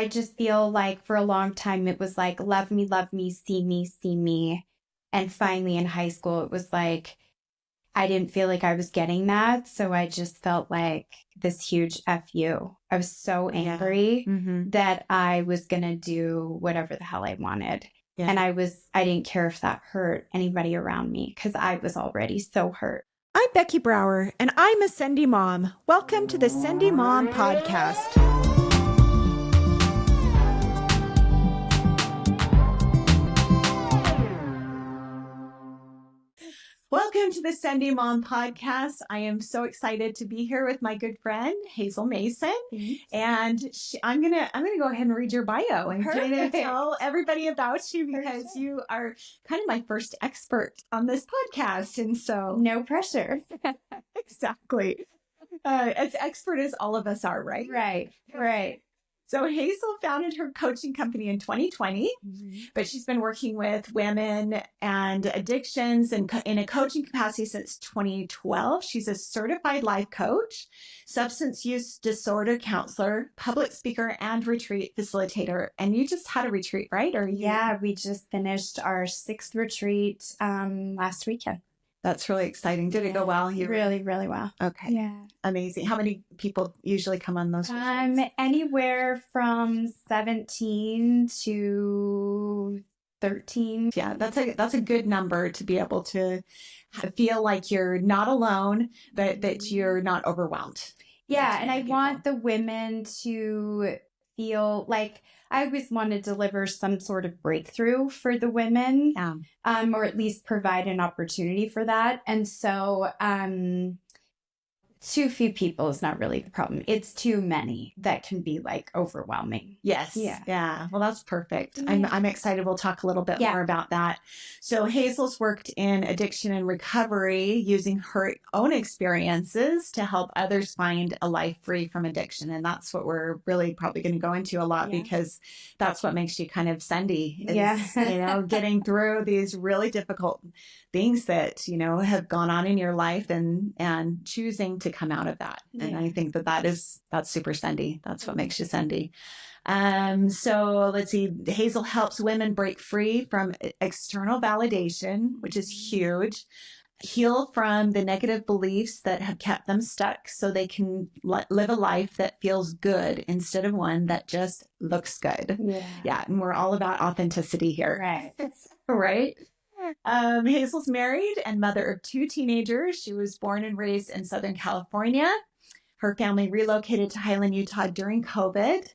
I just feel like for a long time, it was like, love me, see me, see me. And finally in high school, it was like, I didn't feel like I was getting that. So I just felt like this huge F you. I was so angry that I was going to do whatever the hell I wanted. Yeah. And I didn't care if that hurt anybody around me because I was already so hurt. I'm Becky Brouwer, and I'm a Sendy Mom. Welcome to the Sendy Mom podcast. Welcome to the Sendy Mom podcast. I am so excited to be here with my good friend Hazel Mason, and I'm gonna go ahead and read your bio and kind of tell everybody about you because you are kind of my first expert on this podcast, and so no pressure. Exactly. As expert as all of us are, right? Right. So Hazel founded her coaching company in 2020, but she's been working with women and addictions and in a coaching capacity since 2012. She's a certified life coach, substance use disorder counselor, public speaker, and retreat facilitator. And you just had a retreat, right? Yeah, we just finished our 6th retreat last weekend. That's really exciting. Did it go well? Really, really well. Okay. Yeah. Amazing. How many people usually come on those retreats? Anywhere from 17 to 13. Yeah, that's a good number to be able to feel like you're not alone, but that you're not overwhelmed. Yeah, and I want the women to feel like I always want to deliver some sort of breakthrough for the women, or at least provide an opportunity for that. And so, too few people is not really the problem. It's too many that can be like overwhelming. Yes. Yeah. Well, that's perfect. Yeah. I'm excited. We'll talk a little bit more about that. So Hazel's worked in addiction and recovery using her own experiences to help others find a life free from addiction. And that's what we're really probably going to go into a lot because that's what makes you kind of Sendy is, getting through these really difficult things that, have gone on in your life and choosing to come out of that. And I think that's super Sendy. That's what makes you Sendy. So let's see. Hazel helps women break free from external validation, which is huge, heal from the negative beliefs that have kept them stuck so they can live a life that feels good instead of one that just looks good. Yeah. And we're all about authenticity here. Right. Right. Hazel's married and mother of 2 teenagers. She was born and raised in Southern California. Her family relocated to Highland, Utah during COVID.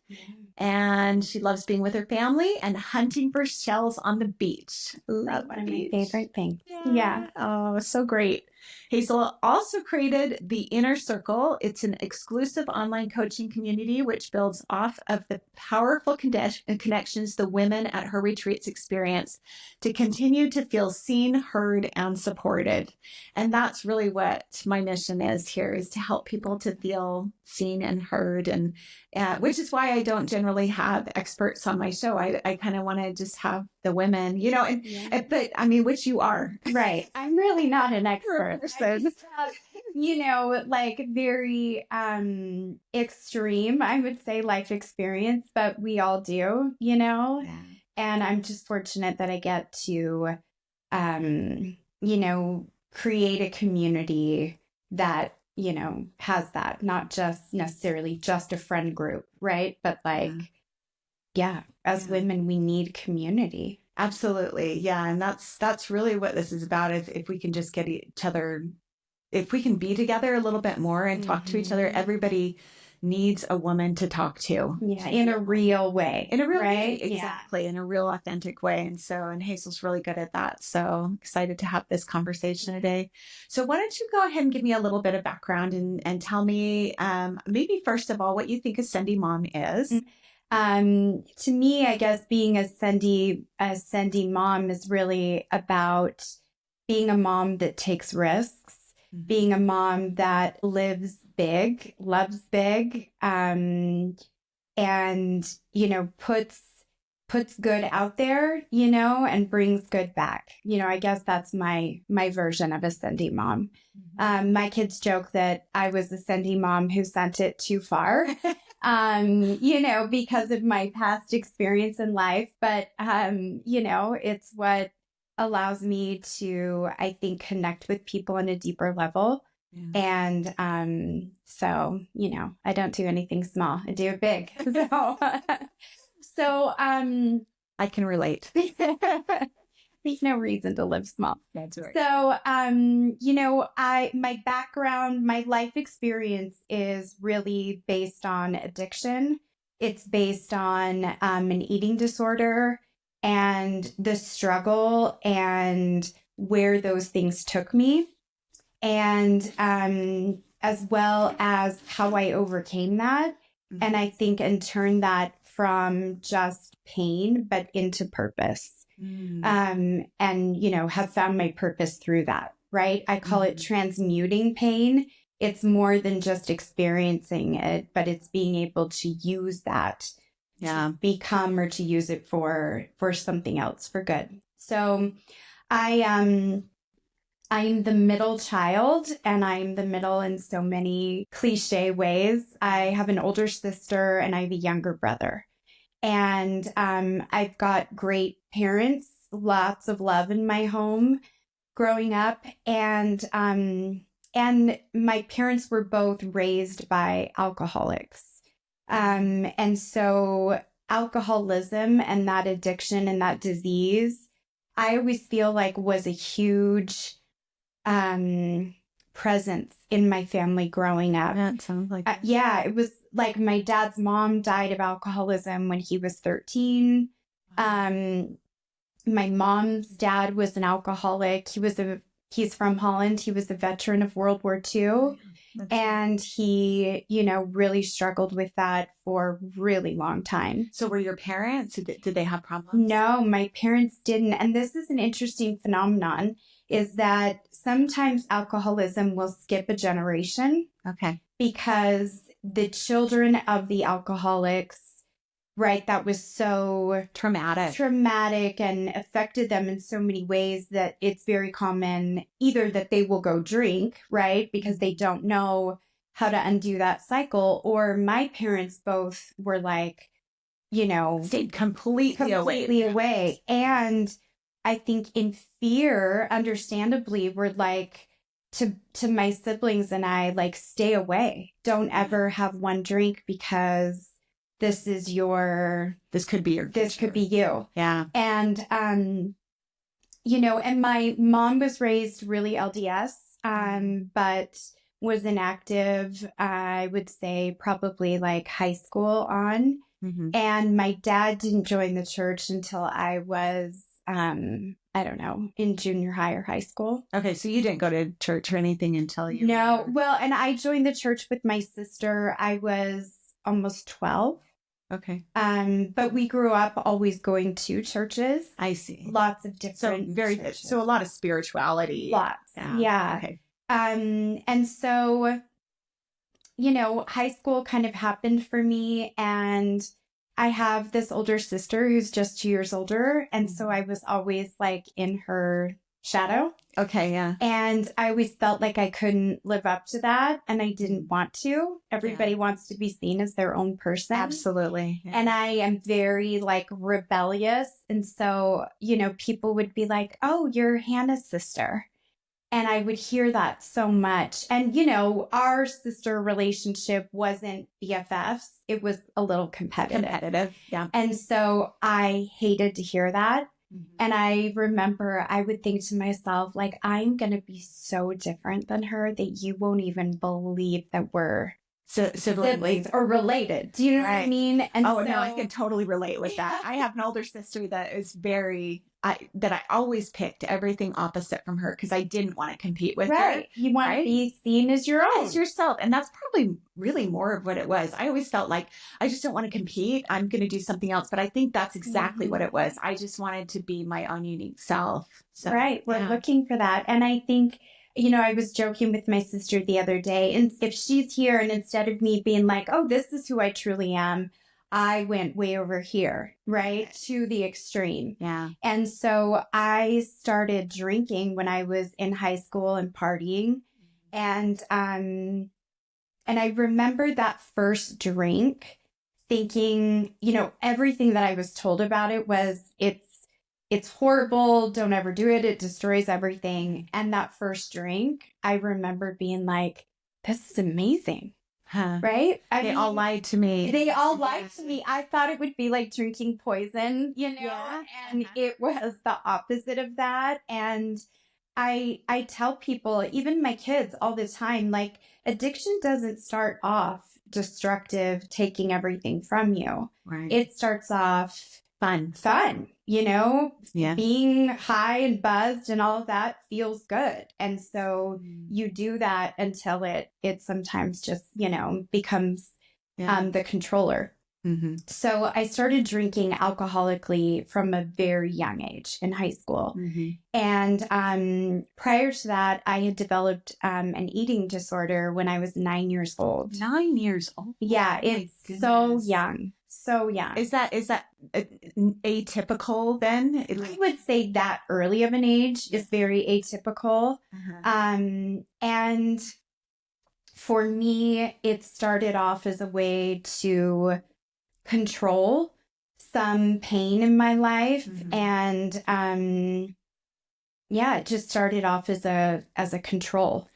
And she loves being with her family and hunting for shells on the beach. That's one of my favorite things. Yeah. Oh, so great. Hazel also created the Inner Circle. It's an exclusive online coaching community which builds off of the powerful connections the women at her retreats experience to continue to feel seen, heard, and supported. And that's really what my mission is here, is to help people to feel seen and heard. And which is why I don't generally have experts on my show. I kind of want to just have the women, but I mean, which you are. Right. I'm really not an expert. I just have, like very extreme, I would say, life experience, but we all do, and I'm just fortunate that I get to, create a community that, has that, not just necessarily just a friend group, right? But as women, we need community. Absolutely. Yeah. And that's really what this is about. If we can just get each other, if we can be together a little bit more and talk to each other, everybody needs a woman to talk to. Yeah. In a real way. In a real way. Exactly. In a real authentic way. And Hazel's really good at that. So excited to have this conversation today. So why don't you go ahead and give me a little bit of background and tell me, maybe first of all, what you think a Sendy Mom is. To me, I guess being a Sendy Mom is really about being a mom that takes risks, being a mom that lives big, loves big, and, puts good out there, and brings good back. I guess that's my version of a Sendy Mom. My kids joke that I was a Sendy Mom who sent it too far. because of my past experience in life. But, it's what allows me to, I think, connect with people on a deeper level. Yeah. And so, I don't do anything small. I do it big. So, I can relate. There's no reason to live small. That's right. So, my background, my life experience is really based on addiction. It's based on an eating disorder and the struggle and where those things took me. And as well as how I overcame that. Mm-hmm. And I think and turned that from just pain, but into purpose. And, have found my purpose through that, right? I call it transmuting pain. It's more than just experiencing it, but it's being able to use that to become or to use it for something else, for good. So I'm the middle child, and I'm the middle in so many cliche ways. I have an older sister and I have a younger brother. And I've got great parents, lots of love in my home growing up. And my parents were both raised by alcoholics. And so alcoholism and that addiction and that disease, I always feel like was a huge presence in my family growing up. That sounds like it was like my dad's mom died of alcoholism when he was 13. Wow. My mom's dad was an alcoholic. He's from Holland. He was a veteran of World War II. And he, really struggled with that for a really long time. So were your parents, did they have problems? No, my parents didn't. And this is an interesting phenomenon, is that sometimes alcoholism will skip a generation. Okay. Because the children of the alcoholics, right, that was so traumatic and affected them in so many ways that it's very common either that they will go drink, right, because they don't know how to undo that cycle, or my parents both were like, stayed completely away. And I think in fear, understandably, we're like, to my siblings and I, like, stay away. Don't ever have one drink because this could be you. Yeah. And, and my mom was raised really LDS, but was inactive, I would say probably like high school on. Mm-hmm. And my dad didn't join the church until I was, in junior high or high school. Okay, so you didn't go to church or anything until you... No, well, and I joined the church with my sister. I was almost 12. Okay. But we grew up always going to churches. I see. Lots of different churches. So a lot of spirituality. Lots. Yeah. Okay. And so, high school kind of happened for me, and I have this older sister who's just 2 years older. And so I was always like in her shadow. Okay, yeah. And I always felt like I couldn't live up to that, and I didn't want to. Everybody wants to be seen as their own person. Absolutely. Yeah. And I am very like rebellious. And so, people would be like, "Oh, you're Hannah's sister." And I would hear that so much. And, our sister relationship wasn't BFFs. It was a little competitive. Yeah. And so I hated to hear that. Mm-hmm. And I remember I would think to myself, like, I'm going to be so different than her that you won't even believe that we're siblings or related. Do you know what I mean? And no, I can totally relate with that. I have an older sister that is that I always picked everything opposite from her because I didn't want to compete with her. You want to be seen as your own. As yourself. And that's probably really more of what it was. I always felt like I just don't want to compete. I'm going to do something else. But I think that's exactly what it was. I just wanted to be my own unique self. So, We're looking for that. And I think, I was joking with my sister the other day, and if she's here and instead of me being like, oh, this is who I truly am, I went way over here, right? To the extreme. Yeah. And so I started drinking when I was in high school and partying. And And I remember that first drink thinking, everything that I was told about it was it's horrible. Don't ever do it. It destroys everything. And that first drink, I remember being like, this is amazing. Huh. Right? They all lied to me. They all lied to me. I thought it would be like drinking poison, Yeah. and it was the opposite of that. And I tell people, even my kids all the time, like addiction doesn't start off destructive, taking everything from you. Right. It starts off fun, yeah. Being high and buzzed and all of that feels good. And so you do that until it sometimes just, becomes the controller. Mm-hmm. So I started drinking alcoholically from a very young age in high school. Mm-hmm. And prior to that, I had developed an eating disorder when I was 9 years old. 9 years old? Yeah, it's so young. So young. Is that atypical then? I would say that early of an age is very atypical. And for me, it started off as a way to control some pain in my life. And it just started off as a control.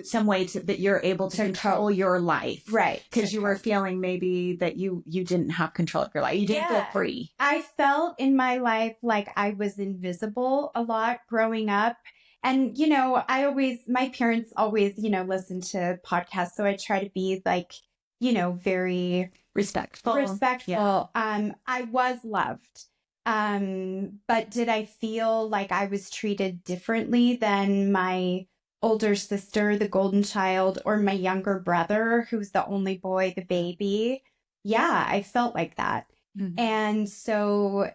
Some way that you're able to control your life. Right. Because you were feeling maybe that you didn't have control of your life. You didn't feel free. I felt in my life like I was invisible a lot growing up. And, my parents always, listen to podcasts. So I try to be like, very respectful. Yeah. I was loved. But did I feel like I was treated differently than my older sister, the golden child, or my younger brother, who's the only boy, the baby? Yeah, I felt like that. Mm-hmm. And so,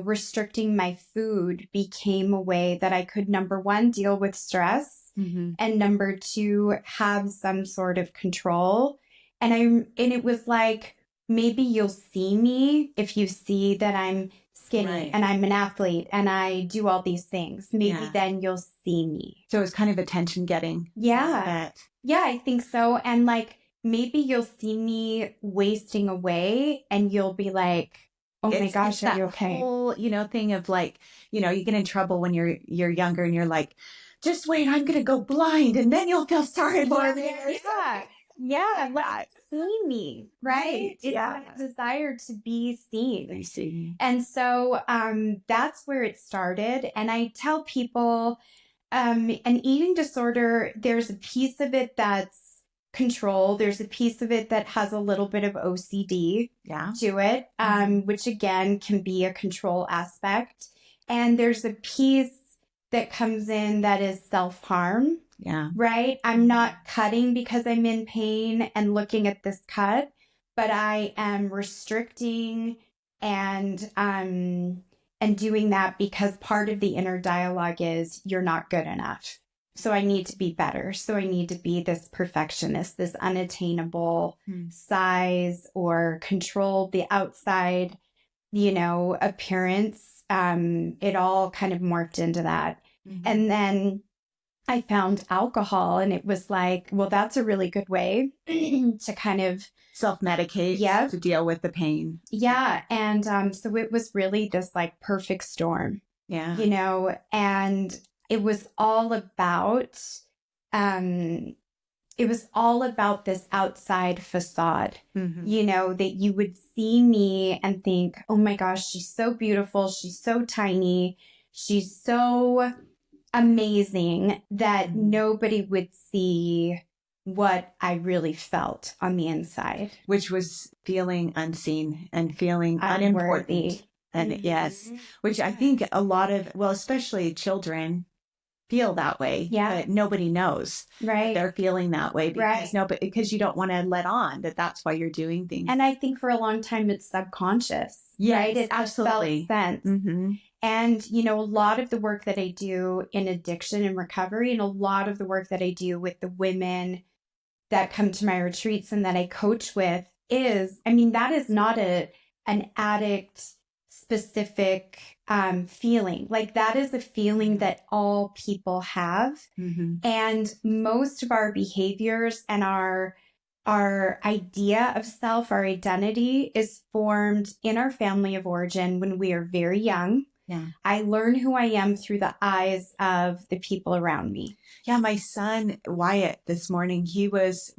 restricting my food became a way that I could, number one, deal with stress, and number two, have some sort of control. And it was like, maybe you'll see me if you see that I'm skinny and I'm an athlete and I do all these things. Maybe then you'll see me. So it's kind of attention getting. Yeah. Yeah, I think so. And like, maybe you'll see me wasting away and you'll be like, oh my gosh, are you okay? Whole, thing of like, you get in trouble when you're younger and you're like, just wait, I'm going to go blind and then you'll feel sorry for me. Yeah, like see me, right? It's that desire to be seen. I see. And so that's where it started. And I tell people an eating disorder, there's a piece of it that's control. There's a piece of it that has a little bit of OCD to it, which again can be a control aspect. And there's a piece that comes in that is self-harm. Yeah. Right? I'm not cutting because I'm in pain and looking at this cut, but I am restricting and doing that because part of the inner dialogue is you're not good enough. So I need to be better. So I need to be this perfectionist, this unattainable size or control the outside, appearance. It all kind of morphed into that. And then I found alcohol and it was like, well, that's a really good way to kind of self-medicate to deal with the pain. Yeah. And so it was really this like perfect storm. Yeah. And it was all about this outside facade, that you would see me and think, oh my gosh, she's so beautiful. She's so tiny. She's so amazing that nobody would see what I really felt on the inside. Which was feeling unseen and feeling unimportant. And which I think a lot of, especially children feel that way. Yeah. But nobody knows. Right. They're feeling that way because you don't want to let on that that's why you're doing things. And I think for a long time it's subconscious. Yes, right? It's absolutely. a felt sense. And, a lot of the work that I do in addiction and recovery and a lot of the work that I do with the women that come to my retreats and that I coach with that is not an addict specific feeling. Like that is a feeling that all people have. And most of our behaviors and our our idea of self, our identity is formed in our family of origin when we are very young. Yeah. I learn who I am through the eyes of the people around me. Yeah, my son Wyatt this morning, we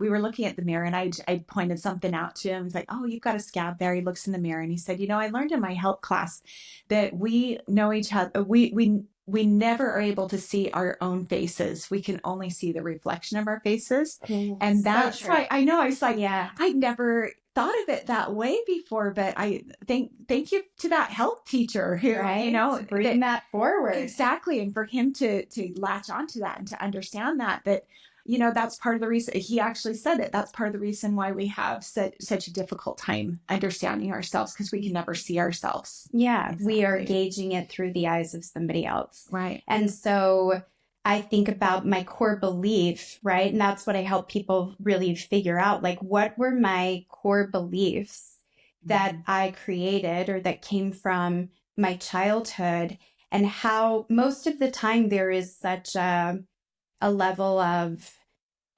were looking at the mirror and I pointed something out to him. He's like, "Oh, you've got a scab there." He looks in the mirror and he said, I learned in my health class that we know each other. We never are able to see our own faces. We can only see the reflection of our faces. And that's So why I know I was like, yeah, I never thought of it that way before, but I thank you to that health teacher who, right? Bring that forward. Exactly. And for him to latch onto that and to understand that, that's part of the reason he actually said it. That's part of the reason why we have such a difficult time understanding ourselves, because we can never see ourselves. Yeah. Exactly. We are gauging it through the eyes of somebody else. Right. And so I think about my core belief, right? And that's what I help people really figure out. Like, what were my core beliefs that I created or that came from my childhood, and how most of the time there is such a level of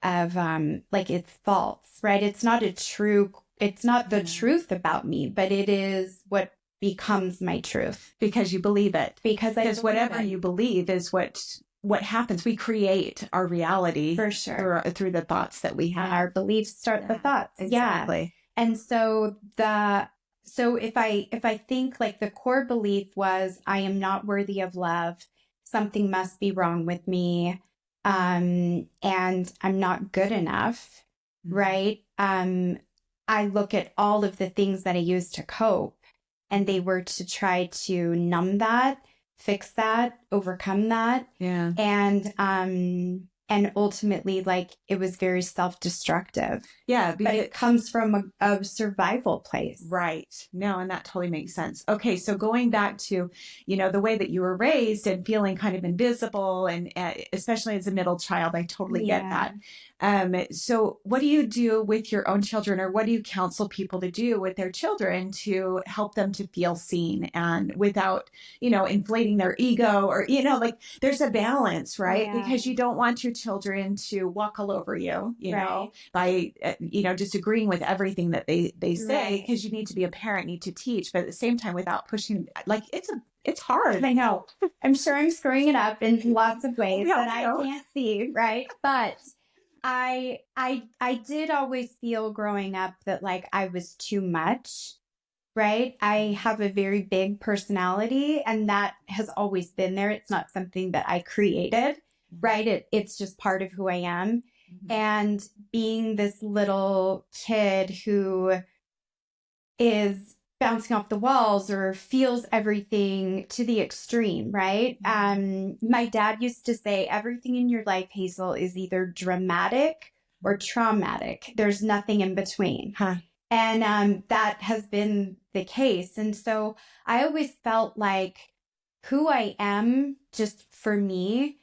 like, it's false, right? It's not the truth about me, but it is what becomes my truth. Because you believe it. Because whatever you believe is what happens. We create our reality for sure through the thoughts that we have. Our beliefs start the thoughts. Exactly. Yeah. And so if I think, like, the core belief was, I am not worthy of love, something must be wrong with me, and I'm not good enough, right? I look at all of the things that I used to cope, and they were to try to numb that, fix that, overcome that. Yeah. And ultimately, like, it was very self-destructive. Yeah. But it comes from a survival place. Right. No, and that totally makes sense. Okay. So going back to, the way that you were raised and feeling kind of invisible, and especially as a middle child, I totally get that. So what do you do with your own children, or what do you counsel people to do with their children to help them to feel seen, and without, inflating their ego, or, like, there's a balance, right? Yeah. Because you don't want your children to walk all over you, right. by, disagreeing with everything that they say, because you need to be a parent, need to teach, but at the same time, without pushing, like, it's hard. I know. I'm sure I'm screwing it up in lots of ways Yeah, that I can't see, right? But I did always feel growing up that, like, I was too much, right? I have a very big personality, and that has always been there. It's not something that I created, right? It's just part of who I am. And being this little kid who is bouncing off the walls or feels everything to the extreme, right? My dad used to say, everything in your life, Hazel, is either dramatic or traumatic. There's nothing in between. And that has been the case. And so I always felt like who I am, just for me,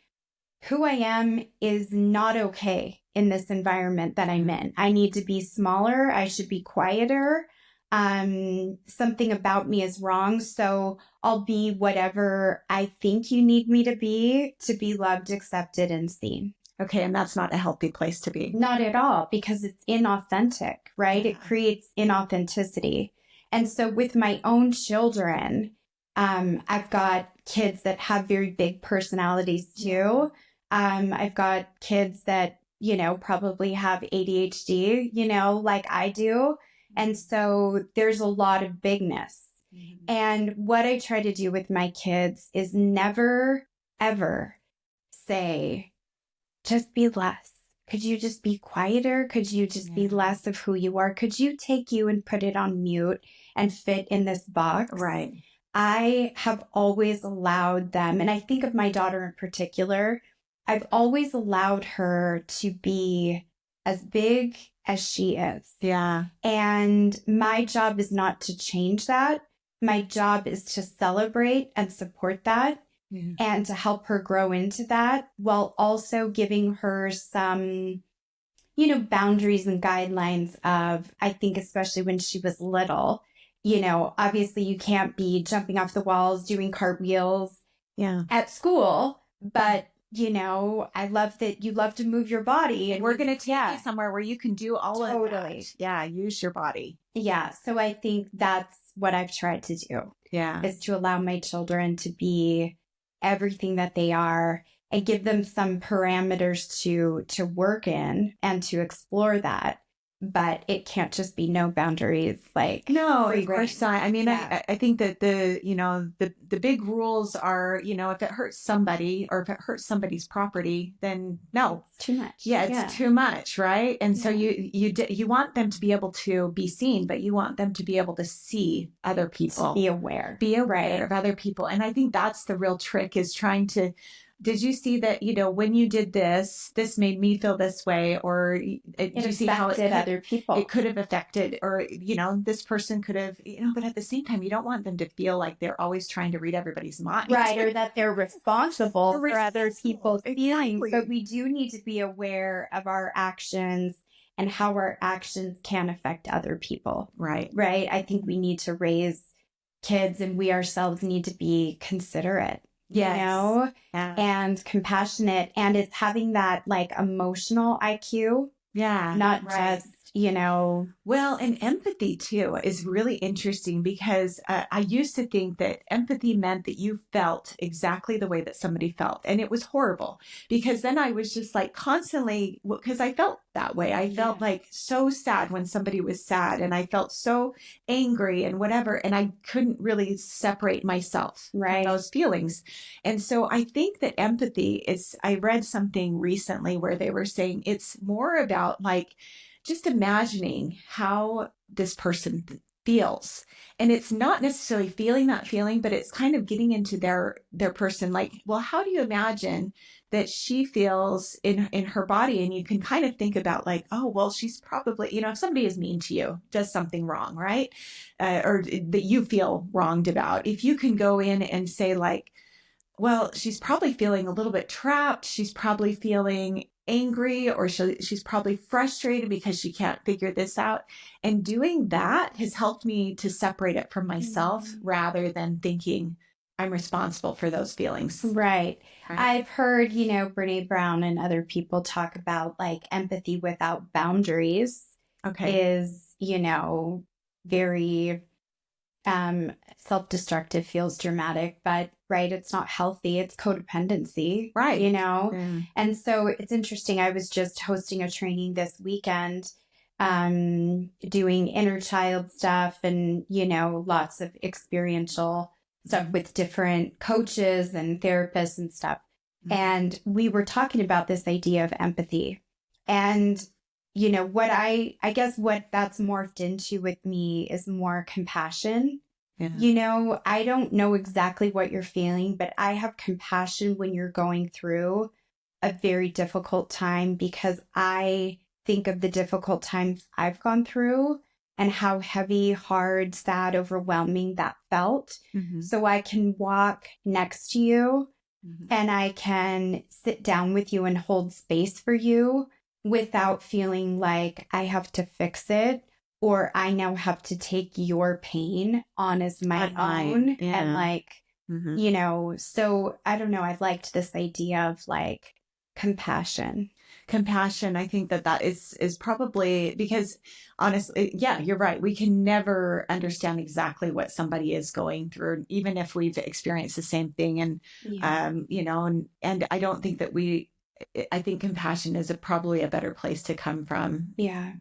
who I am is not okay in this environment that I'm in. I need to be smaller. I should be quieter. Something about me is wrong. So I'll be whatever I think you need me to be loved, accepted, and seen. Okay. And that's not a healthy place to be. Not at all, because it's inauthentic, right? Yeah. It creates inauthenticity. And so with my own children, I've got kids that have very big personalities too. I've got kids that, probably have ADHD, like I do. And so there's a lot of bigness. And what I try to do with my kids is never, ever say, just be less. Could you just be quieter? Could you just be less of who you are? Could you take you and put it on mute and fit in this box? Right. I have always allowed them, and I think of my daughter in particular, I've always allowed her to be as big as she is. Yeah. And my job is not to change that. My job is to celebrate and support that. And to help her grow into that, while also giving her some, boundaries and guidelines of, I think, especially when she was little, obviously you can't be jumping off the walls, doing cartwheels at school, but I love that you love to move your body, and we're going to take you somewhere where you can do all of that. Yeah. Use your body. Yeah. So I think that's what I've tried to do. Yeah. Is to allow my children to be everything that they are and give them some parameters to work in and to explore that. But it can't just be no boundaries. Like, no, of course not. I mean, I think that the big rules are, if it hurts somebody or if it hurts somebody's property, then no, it's too much. Yeah, it's too much, right? And so you want them to be able to be seen, but you want them to be able to see other people, be aware of other people. And I think that's the real trick, is trying to. Did you see that, when you did this made me feel this way? Or did you see how it other people? It could have affected, or, this person could have, but at the same time, you don't want them to feel like they're always trying to read everybody's mind. Right. Or that they're responsible for other people's feelings. But we do need to be aware of our actions and how our actions can affect other people. Right. Right. I think we need to raise kids, and we ourselves need to be considerate. Yes. And compassionate, and it's having that like emotional IQ. Yeah. Not just, Well, and empathy too is really interesting, because I used to think that empathy meant that you felt exactly the way that somebody felt. And it was horrible, because then I was just like constantly, because I felt that way. I felt like so sad when somebody was sad, and I felt so angry and whatever. And I couldn't really separate myself from those feelings. And so I think that empathy I read something recently where they were saying it's more about like, just imagining how this person feels. And it's not necessarily feeling that feeling, but it's kind of getting into their person. Like, well, how do you imagine that she feels in her body? And you can kind of think about like, oh, well, she's probably, if somebody is mean to you, does something wrong, right? Or that you feel wronged about. If you can go in and say like, well, she's probably feeling a little bit trapped. She's probably feeling angry, or she's probably frustrated because she can't figure this out. And doing that has helped me to separate it from myself, rather than thinking I'm responsible for those feelings. Right. I've heard, Brene Brown and other people talk about like empathy without boundaries is, very self-destructive, feels dramatic, but it's not healthy. It's codependency, And so it's interesting. I was just hosting a training this weekend, doing inner child stuff and, lots of experiential stuff with different coaches and therapists and stuff. And we were talking about this idea of empathy, and what I guess what that's morphed into with me is more compassion. Yeah. I don't know exactly what you're feeling, but I have compassion when you're going through a very difficult time, because I think of the difficult times I've gone through and how heavy, hard, sad, overwhelming that felt. So I can walk next to you and I can sit down with you and hold space for you without feeling like I have to fix it, or I now have to take your pain on as my own. And like, so I don't know. I've liked this idea of like compassion. I think that is probably, because honestly, you're right. We can never understand exactly what somebody is going through, even if we've experienced the same thing. And, and I don't think that I think compassion is probably a better place to come from. Yeah.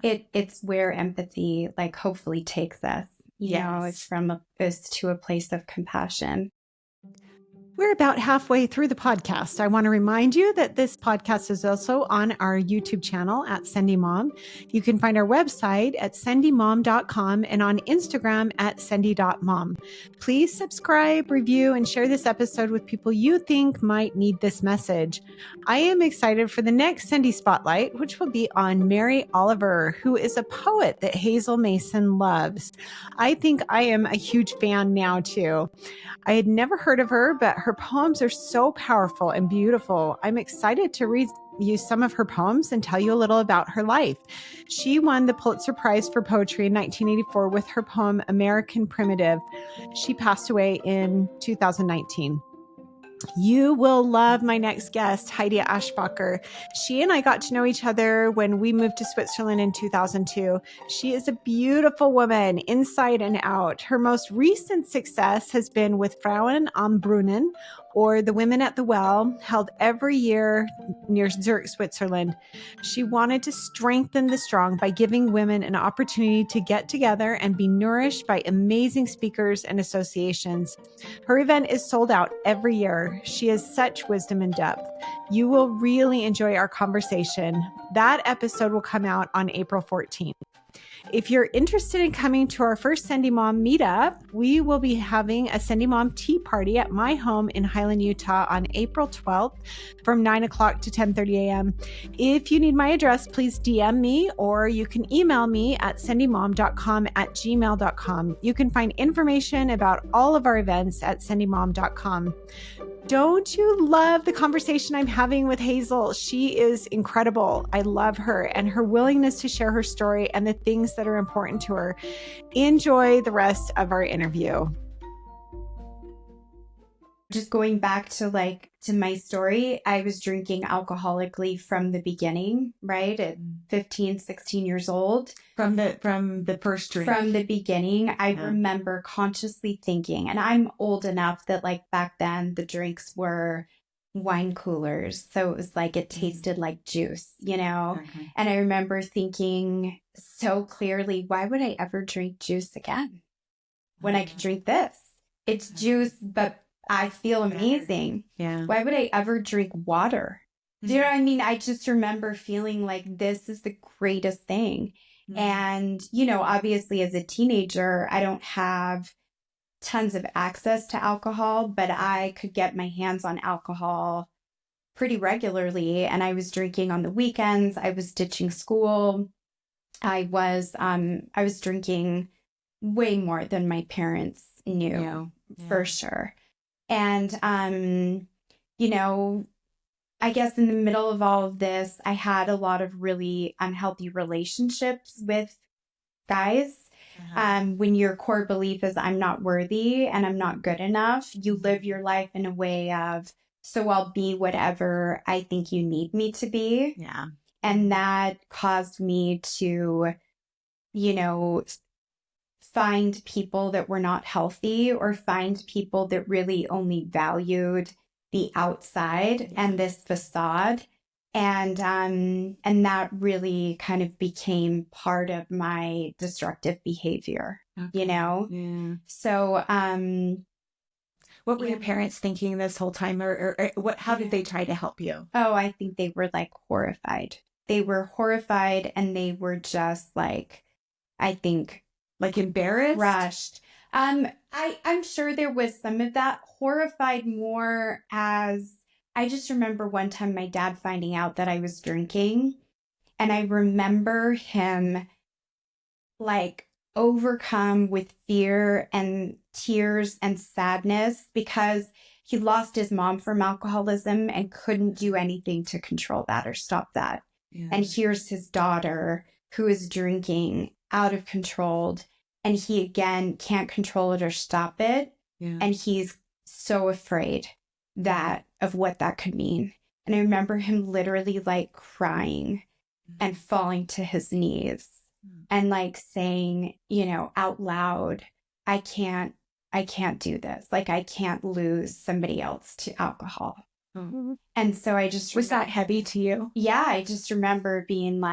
It's where empathy like hopefully takes us. It's it's to a place of compassion. We're about halfway through the podcast. I want to remind you that this podcast is also on our YouTube channel at Sendy Mom. You can find our website at sendymom.com and on Instagram at sendy.mom. Please subscribe, review, and share this episode with people you think might need this message. I am excited for the next Sendy Spotlight, which will be on Mary Oliver, who is a poet that Hazel Mason loves. I think I am a huge fan now, too. I had never heard of her, but her poems are so powerful and beautiful. I'm excited to read you some of her poems and tell you a little about her life. She won the Pulitzer Prize for Poetry in 1984 with her poem, American Primitive. She passed away in 2019. You will love my next guest, Heidi Ashbacher. She and I got to know each other when we moved to Switzerland in 2002. She is a beautiful woman, inside and out. Her most recent success has been with Frauen am Brunnen, or the Women at the Well, held every year near Zurich, Switzerland. She wanted to strengthen the strong by giving women an opportunity to get together and be nourished by amazing speakers and associations. Her event is sold out every year. She has such wisdom and depth. You will really enjoy our conversation. That episode will come out on April 14th. If you're interested in coming to our first Sendy Mom meetup, we will be having a Sendy Mom tea party at my home in Highland, Utah on April 12th from 9 o'clock to 10:30 a.m. If you need my address, please DM me, or you can email me at sendymom.com@gmail.com. You can find information about all of our events at sendymom.com. Don't you love the conversation I'm having with Hazel? She is incredible. I love her and her willingness to share her story and the things that are important to her. Enjoy the rest of our interview. Just going back to my story, I was drinking alcoholically from the beginning, right? At 15, 16 years old. From the first drink. From the beginning, I remember consciously thinking, and I'm old enough that back then the drinks were wine coolers. So it was it tasted like juice, Okay. And I remember thinking so clearly, why would I ever drink juice again when I could drink this? It's juice, but I feel amazing. Yeah. Why would I ever drink water? Do you know what I mean? I just remember feeling like this is the greatest thing. And, obviously as a teenager, I don't have tons of access to alcohol, but I could get my hands on alcohol pretty regularly. And I was drinking on the weekends. I was ditching school. I was drinking way more than my parents knew, for sure. And, I guess in the middle of all of this, I had a lot of really unhealthy relationships with guys. When your core belief is I'm not worthy and I'm not good enough, you live your life in a way of, so I'll be whatever I think you need me to be. Yeah. And that caused me to, find people that were not healthy, or find people that really only valued the outside and this facade. And that really kind of became part of my destructive behavior, Yeah. So, what were your parents thinking this whole time, or how did they try to help you? Oh, I think they were horrified. They were horrified, and they were just I think embarrassed, rushed. I'm sure there was some of that. Horrified more as I just remember one time my dad finding out that I was drinking, and I remember him overcome with fear and tears and sadness because he lost his mom from alcoholism and couldn't do anything to control that or stop that. Yeah. And here's his daughter who is drinking out of control, and he again can't control it or stop it. Yeah. And he's so afraid of what that could mean. And I remember him literally crying and falling to his knees and saying, out loud, I can't do this. I can't lose somebody else to alcohol. Mm-hmm. And so I just... Was that heavy to you? Yeah, I just remember being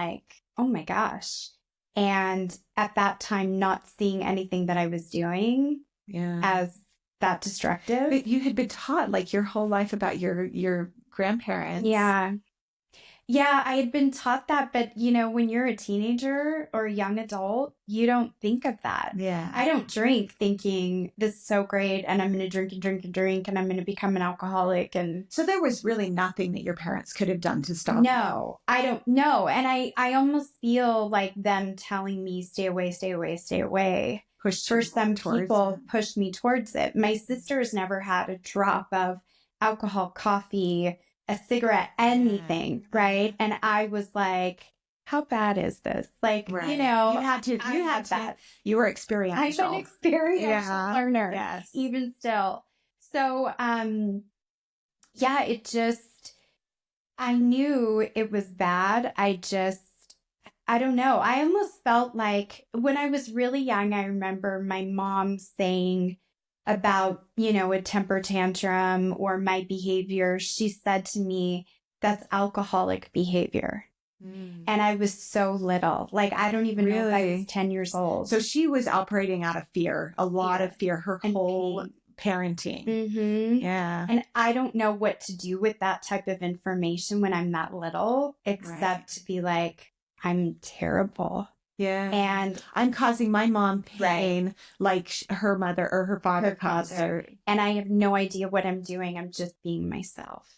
oh my gosh. And at that time, not seeing anything that I was doing as that destructive. But you had been taught your whole life about your grandparents. Yeah. Yeah, I had been taught that, but when you're a teenager or a young adult, you don't think of that. Yeah. I don't drink thinking this is so great and I'm going to drink and drink and drink and I'm going to become an alcoholic. And so there was really nothing that your parents could have done to stop. No, I don't know. And I almost feel like them telling me stay away, stay away, stay away. For some people pushed me towards it. My sister's never had a drop of alcohol, coffee, a cigarette, anything, right? And I was how bad is this? Right. You had that. You were experiential. I'm an experiential learner. Yes. Even still. So, yeah, I knew it was bad. I don't know. I almost felt like when I was really young, I remember my mom saying about, a temper tantrum or my behavior. She said to me, that's alcoholic behavior. Mm. And I was so little. Like, I don't even know if I was 10 years old. So she was operating out of fear, a lot of fear, her and whole pain. parenting. Mm-hmm. Yeah. And I don't know what to do with that type of information when I'm that little, except to be like, I'm terrible. Yeah. And I'm causing my mom pain like her mother or her father caused her. And I have no idea what I'm doing. I'm just being myself.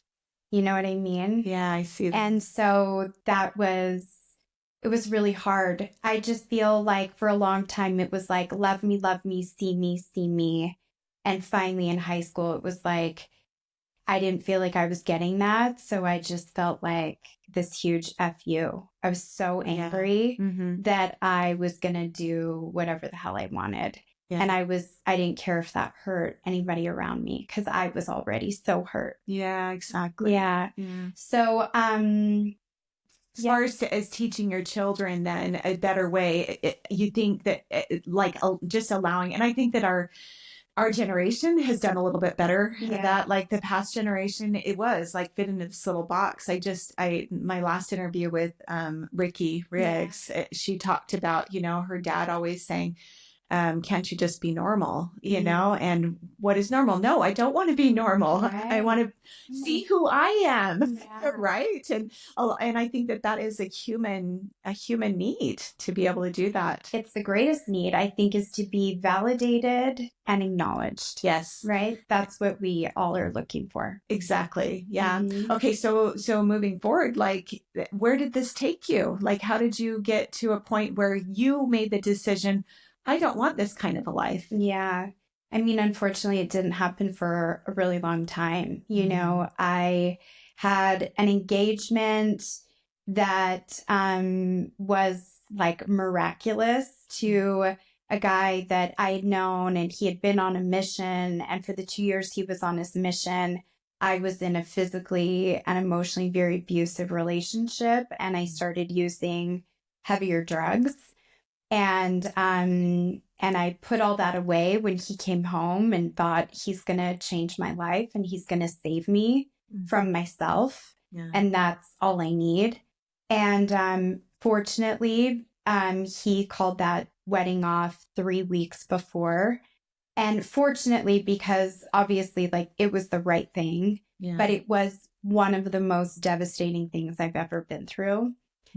You know what I mean? Yeah, I see that. And so it was really hard. I just feel like for a long time, it was like, love me, see me, see me. And finally in high school, it was like, I didn't feel like I was getting that. So I just felt like this huge F you. I was so angry that I was going to do whatever the hell I wanted. Yeah. And I didn't care if that hurt anybody around me because I was already so hurt. Yeah, exactly. Yeah. So, as far as teaching your children then a better way, you think that just allowing, and I think that our generation has done a little bit better at that. Like the past generation, it was like fit into this little box. My last interview with Ricky Riggs, she talked about, her dad always saying, can't you just be normal, and what is normal? No, I don't want to be normal. Right. I want to see who I am. Yeah. Right. And I think that is a human need to be able to do that. It's the greatest need, I think, is to be validated and acknowledged. Yes. Right. That's what we all are looking for. Exactly. Yeah. Okay. So moving forward, like, where did this take you? Like, how did you get to a point where you made the decision, I don't want this kind of a life? Yeah. I mean, unfortunately, it didn't happen for a really long time. I had an engagement that was like miraculous to a guy that I had known, and he had been on a mission. And for the 2 years he was on his mission, I was in a physically and emotionally very abusive relationship, and I started using heavier drugs. And I put all that away when he came home and thought he's going to change my life and he's going to save me from myself. Yeah. And that's all I need. And fortunately, he called that wedding off 3 weeks before. And fortunately, because obviously, like, it was the right thing, but it was one of the most devastating things I've ever been through.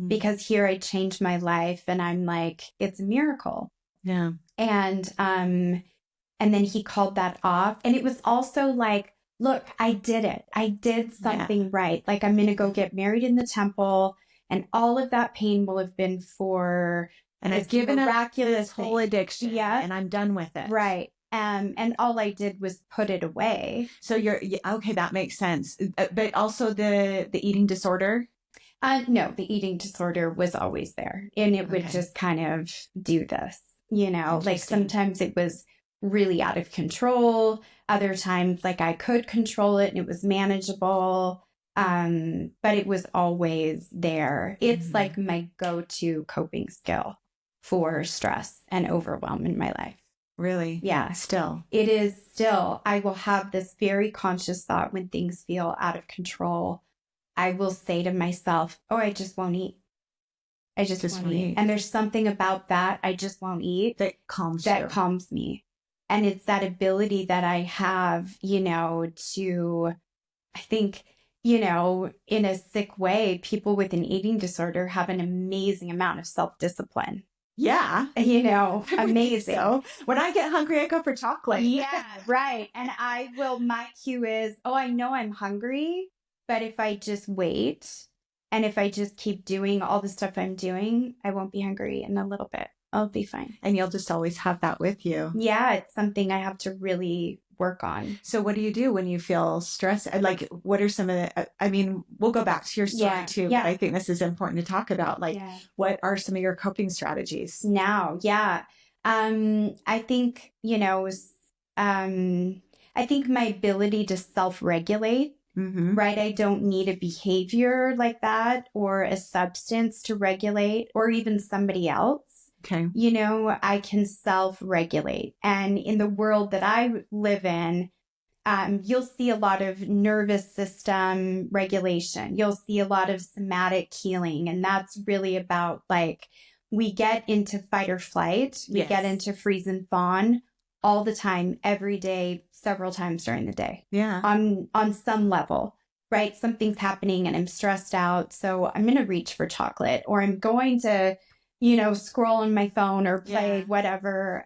Because here I changed my life and I'm like, it's a miracle. Yeah. And then he called that off. And it was also like, look, I did it. I did something right. Like, I'm going to go get married in the temple, and all of that pain will have been for, and I've given up this whole addiction. Yeah. And I'm done with it. Right. And all I did was put it away. So okay, that makes sense. But also the eating disorder. No, the eating disorder was always there, and it would just kind of do this, like sometimes it was really out of control. Other times, like, I could control it and it was manageable. But it was always there. It's like my go-to coping skill for stress and overwhelm in my life. Really? Yeah. Still. It is still. I will have this very conscious thought when things feel out of control. I will say to myself, oh, I just won't eat. I just won't eat. And there's something about that, I just won't eat, that calms me. And it's that ability that I have, to, I think, in a sick way, people with an eating disorder have an amazing amount of self-discipline. Yeah. Amazing. So when I get hungry, I go for chocolate. Yeah, right. And my cue is, oh, I know I'm hungry. But if I just wait and if I just keep doing all the stuff I'm doing, I won't be hungry in a little bit. I'll be fine. And you'll just always have that with you. Yeah, it's something I have to really work on. So what do you do when you feel stressed? Like, what are some of the, we'll go back to your story too, but I think this is important to talk about. Like, what are some of your coping strategies now? Yeah. I think, I think my ability to self-regulate right? I don't need a behavior like that or a substance to regulate or even somebody else. Okay. You know, I can self-regulate. And in the world that I live in, you'll see a lot of nervous system regulation. You'll see a lot of somatic healing. And that's really about like, we get into fight or flight. We get into freeze and fawn all the time, every day, several times during the day. Yeah. On some level, right? Something's happening and I'm stressed out. So I'm going to reach for chocolate or I'm going to, you know, scroll on my phone or play whatever.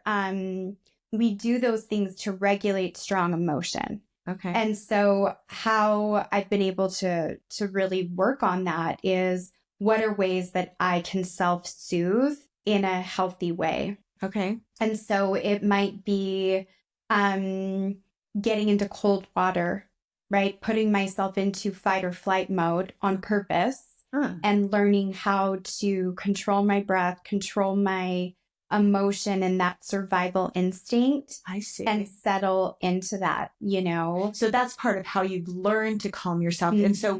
We do those things to regulate strong emotion. Okay. And so how I've been able to really work on that is what are ways that I can self-soothe in a healthy way. Okay. And so it might be getting into cold water, right? Putting myself into fight or flight mode on purpose and learning how to control my breath, control my emotion and that survival instinct. I see. And settle into that, you know? So that's part of how you've learned to calm yourself. And so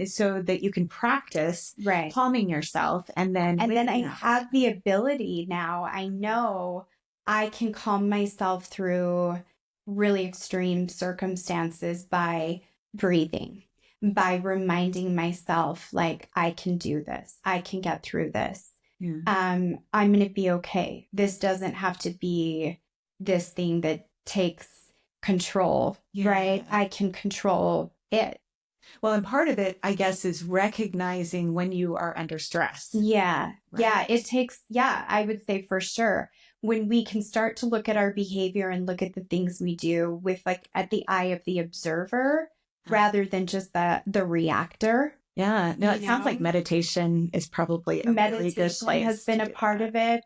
so that you can practice calming yourself. And then I have the ability now. I know I can calm myself through really extreme circumstances by breathing, by reminding myself, like, I can do this. I can get through this. Yeah. I'm going to be okay. This doesn't have to be this thing that takes control, right? I can control it. Well, and part of it, I guess, is recognizing when you are under stress. Yeah. Right? Yeah. It takes, I would say for sure. When we can start to look at our behavior and look at the things we do with like at the eye of the observer rather than just the reactor. Yeah. No, it sounds like meditation is probably a really good place. Meditation has been a part of it.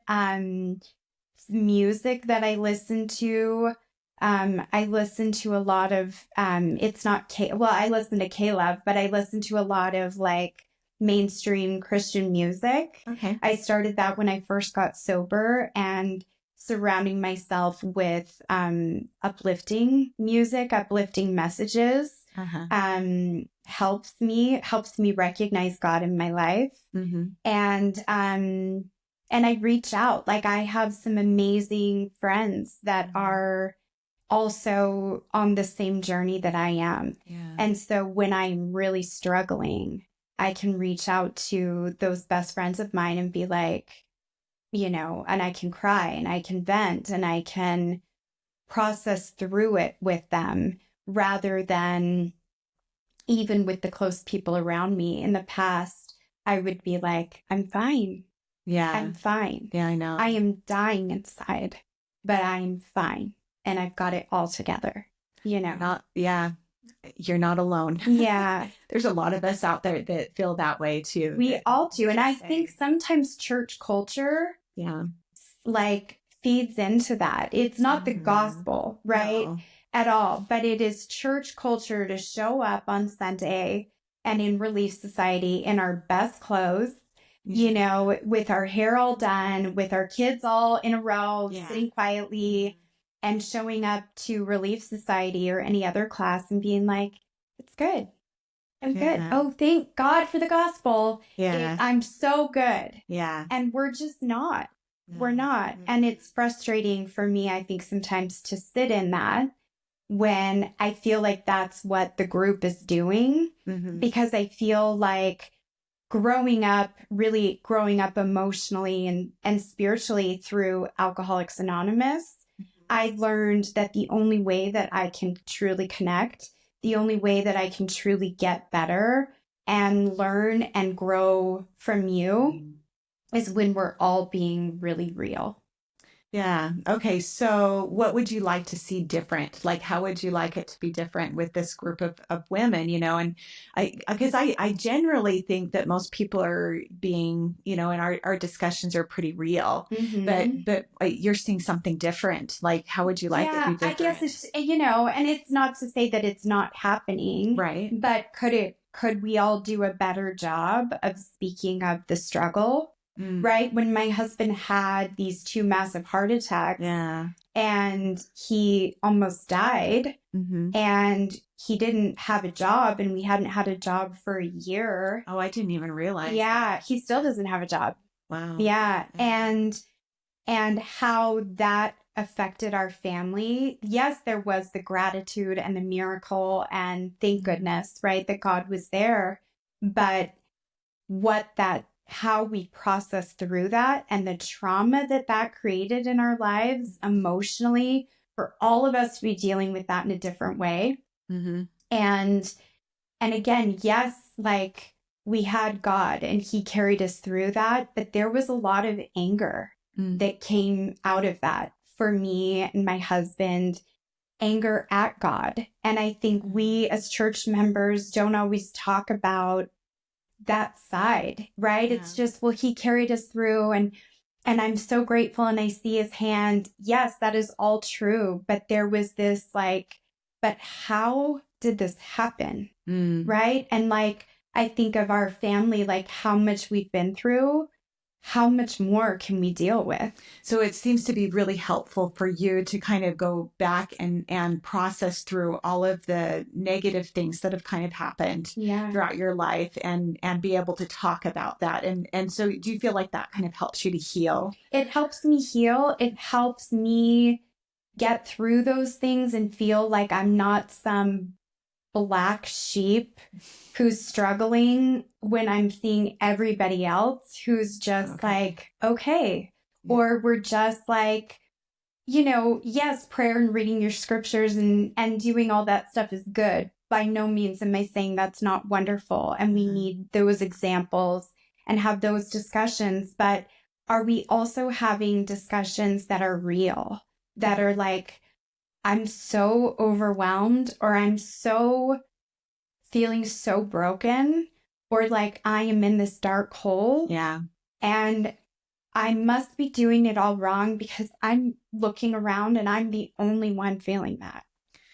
Music that I listen to. I listen to a lot of, it's not, I listen to Caleb, but I listen to a lot of like mainstream Christian music. Okay. I started that when I first got sober and surrounding myself with, uplifting music, uplifting messages. Helps me recognize God in my life. And I reach out. Like I have some amazing friends that are also on the same journey that I am. Yeah. And so when I'm really struggling, I can reach out to those best friends of mine and be like, you know, and I can cry and I can vent and I can process through it with them rather than even with the close people around me. In the past, I would be like, I'm fine. Yeah. I'm fine. Yeah, I know. I am dying inside, but I'm fine. And I've got it all together, you know? You're not alone. Yeah. There's a lot of us out there that feel that way too. We all do. And I think sometimes church culture, like feeds into that. It's not the gospel, right? No. At all, but it is church culture to show up on Sunday and in Relief Society in our best clothes, you know, with our hair all done, with our kids all in a row, sitting quietly and showing up to Relief Society or any other class and being like, it's good. I'm good. Oh, thank God for the gospel. I'm so good. Yeah. And we're just not. No. We're not. And it's frustrating for me, I think, sometimes to sit in that when I feel like that's what the group is doing, because I feel like growing up emotionally and spiritually through Alcoholics Anonymous, I learned that the only way that I can truly connect, the only way that I can truly get better and learn and grow from you is when we're all being really real. Yeah. Okay. So what would you like to see different? Like, how would you like it to be different with this group of women, you know? And because I generally think that most people are being, you know, and our discussions are pretty real, but you're seeing something different. Like, how would you like it to be different? I guess it's, you know, and it's not to say that it's not happening, right? But could we all do a better job of speaking of the struggle? right? When my husband had these 2 massive heart attacks and he almost died and he didn't have a job and we hadn't had a job for a year. Oh, I didn't even realize. Yeah. He still doesn't have a job. Wow. Yeah. And how that affected our family. Yes, there was the gratitude and the miracle and thank goodness, right, that God was there. But how we process through that and the trauma that created in our lives emotionally, for all of us to be dealing with that in a different way. And again, yes, like we had God and he carried us through that, but there was a lot of anger that came out of that for me and my husband, anger at God. And I think we as church members don't always talk about that side, right? It's just, well, he carried us through and I'm so grateful and I see his hand. Yes, that is all true. But there was this like, but how did this happen? Right? And like, I think of our family, like how much we've been through, how much more can we deal with? So it seems to be really helpful for you to kind of go back and process through all of the negative things that have kind of happened throughout your life and be able to talk about that. And so do you feel like that kind of helps you to heal? It helps me heal. It helps me get through those things and feel like I'm not some black sheep who's struggling when I'm seeing everybody else who's just like, okay. Or we're just like, yes, prayer and reading your scriptures and doing all that stuff is good. By no means am I saying that's not wonderful. And we need those examples and have those discussions. But are we also having discussions that are real, that are like, I'm so overwhelmed or I'm so feeling so broken or like I am in this dark hole. Yeah. And I must be doing it all wrong because I'm looking around and I'm the only one feeling that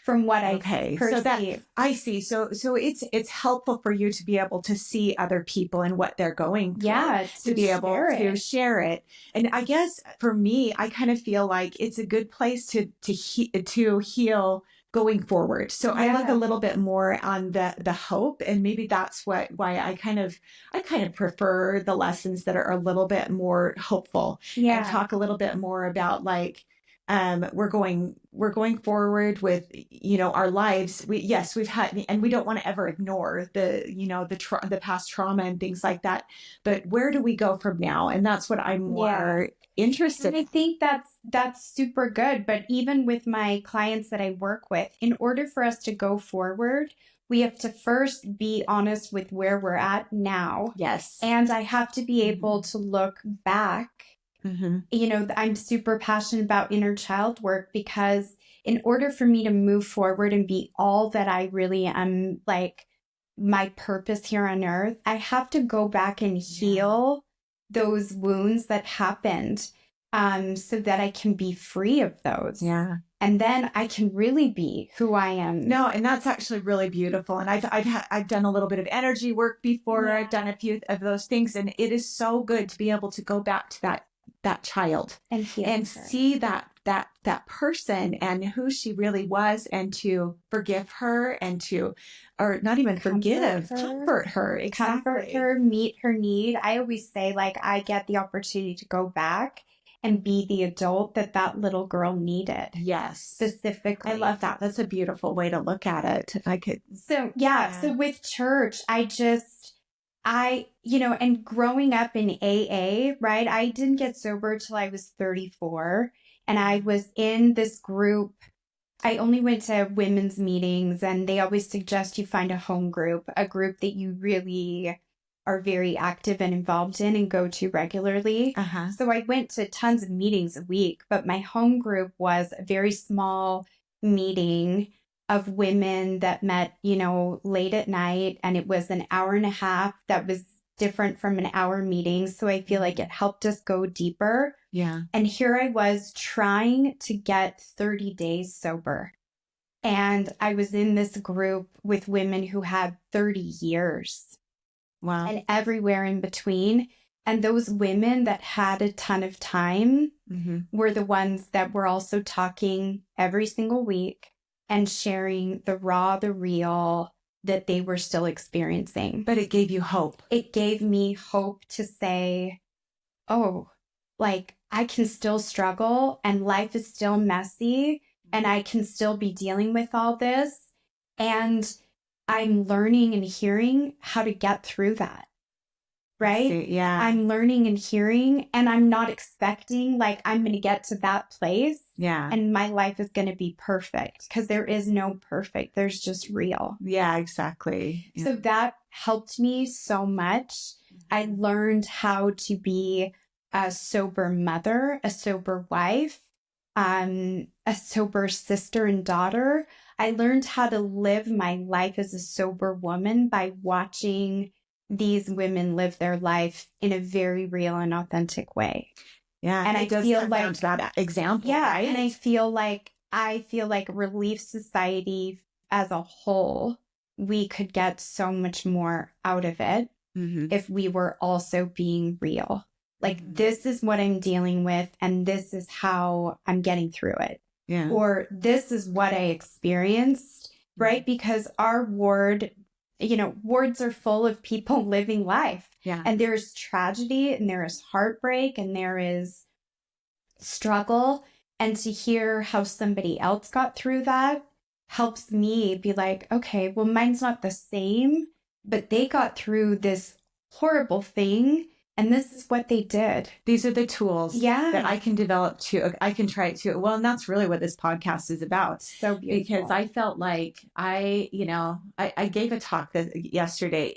from what I perceive. So that I see. So it's helpful for you to be able to see other people and what they're going through. Yeah, to be able to share it. And I guess for me, I kind of feel like it's a good place to heal going forward. So I look a little bit more on the hope, and maybe that's why I kind of prefer the lessons that are a little bit more hopeful and talk a little bit more about like, we're going forward with, our lives. We've had, and we don't want to ever ignore the past trauma and things like that, but where do we go from now? And that's what I'm more interested in. And I think that's super good. But even with my clients that I work with, in order for us to go forward, we have to first be honest with where we're at now. Yes. And I have to be able to look back. I'm super passionate about inner child work because in order for me to move forward and be all that I really am, like my purpose here on earth, I have to go back and heal those wounds that happened, so that I can be free of those. Yeah. And then I can really be who I am. No, and that's actually really beautiful. And I've done a little bit of energy work before. I've done a few of those things, and it is so good to be able to go back to that child and see that person and who she really was, and to forgive her and or not even comfort her, exactly. Comfort her, meet her need. I always say, like, I get the opportunity to go back and be the adult that little girl needed. Yes. Specifically. I love that. That's a beautiful way to look at it. So with church, and growing up in AA, right? I didn't get sober till I was 34. And I was in this group. I only went to women's meetings, and they always suggest you find a home group, a group that you really are very active and involved in and go to regularly. So I went to tons of meetings a week, but my home group was a very small meeting of women that met, late at night. And it was an hour and a half that was different from an hour meeting. So I feel like it helped us go deeper. Yeah. And here I was trying to get 30 days sober. And I was in this group with women who had 30 years. Wow. And everywhere in between. And those women that had a ton of time Mm-hmm. were the ones that were also talking every single week and sharing the raw, the real that they were still experiencing. But it gave you hope. It gave me hope to say, oh, like I can still struggle and life is still messy and I can still be dealing with all this. And I'm learning and hearing how to get through that. Right? Yeah. I'm learning and hearing, and I'm not expecting like I'm going to get to that place. Yeah. And my life is going to be perfect, because there is no perfect. There's just real. Yeah, exactly. Yeah. So that helped me so much. I learned how to be a sober mother, a sober wife, a sober sister and daughter. I learned how to live my life as a sober woman by watching these women live their life in a very real and authentic way. Yeah. And I feel like that example. Yeah. Right? And I feel like Relief Society as a whole, we could get so much more out of it if we were also being real. Like, this is what I'm dealing with, and this is how I'm getting through it. Yeah. Or this is what I experienced, right? Because our ward, wards are full of people living life. Yeah. And there's tragedy, and there is heartbreak, and there is struggle. And to hear how somebody else got through that helps me be like, okay, well, mine's not the same, but they got through this horrible thing, and this is what they did. These are the tools that I can develop too. I can try it too. Well, and that's really what this podcast is about. So beautiful. Because I felt like I gave a talk yesterday,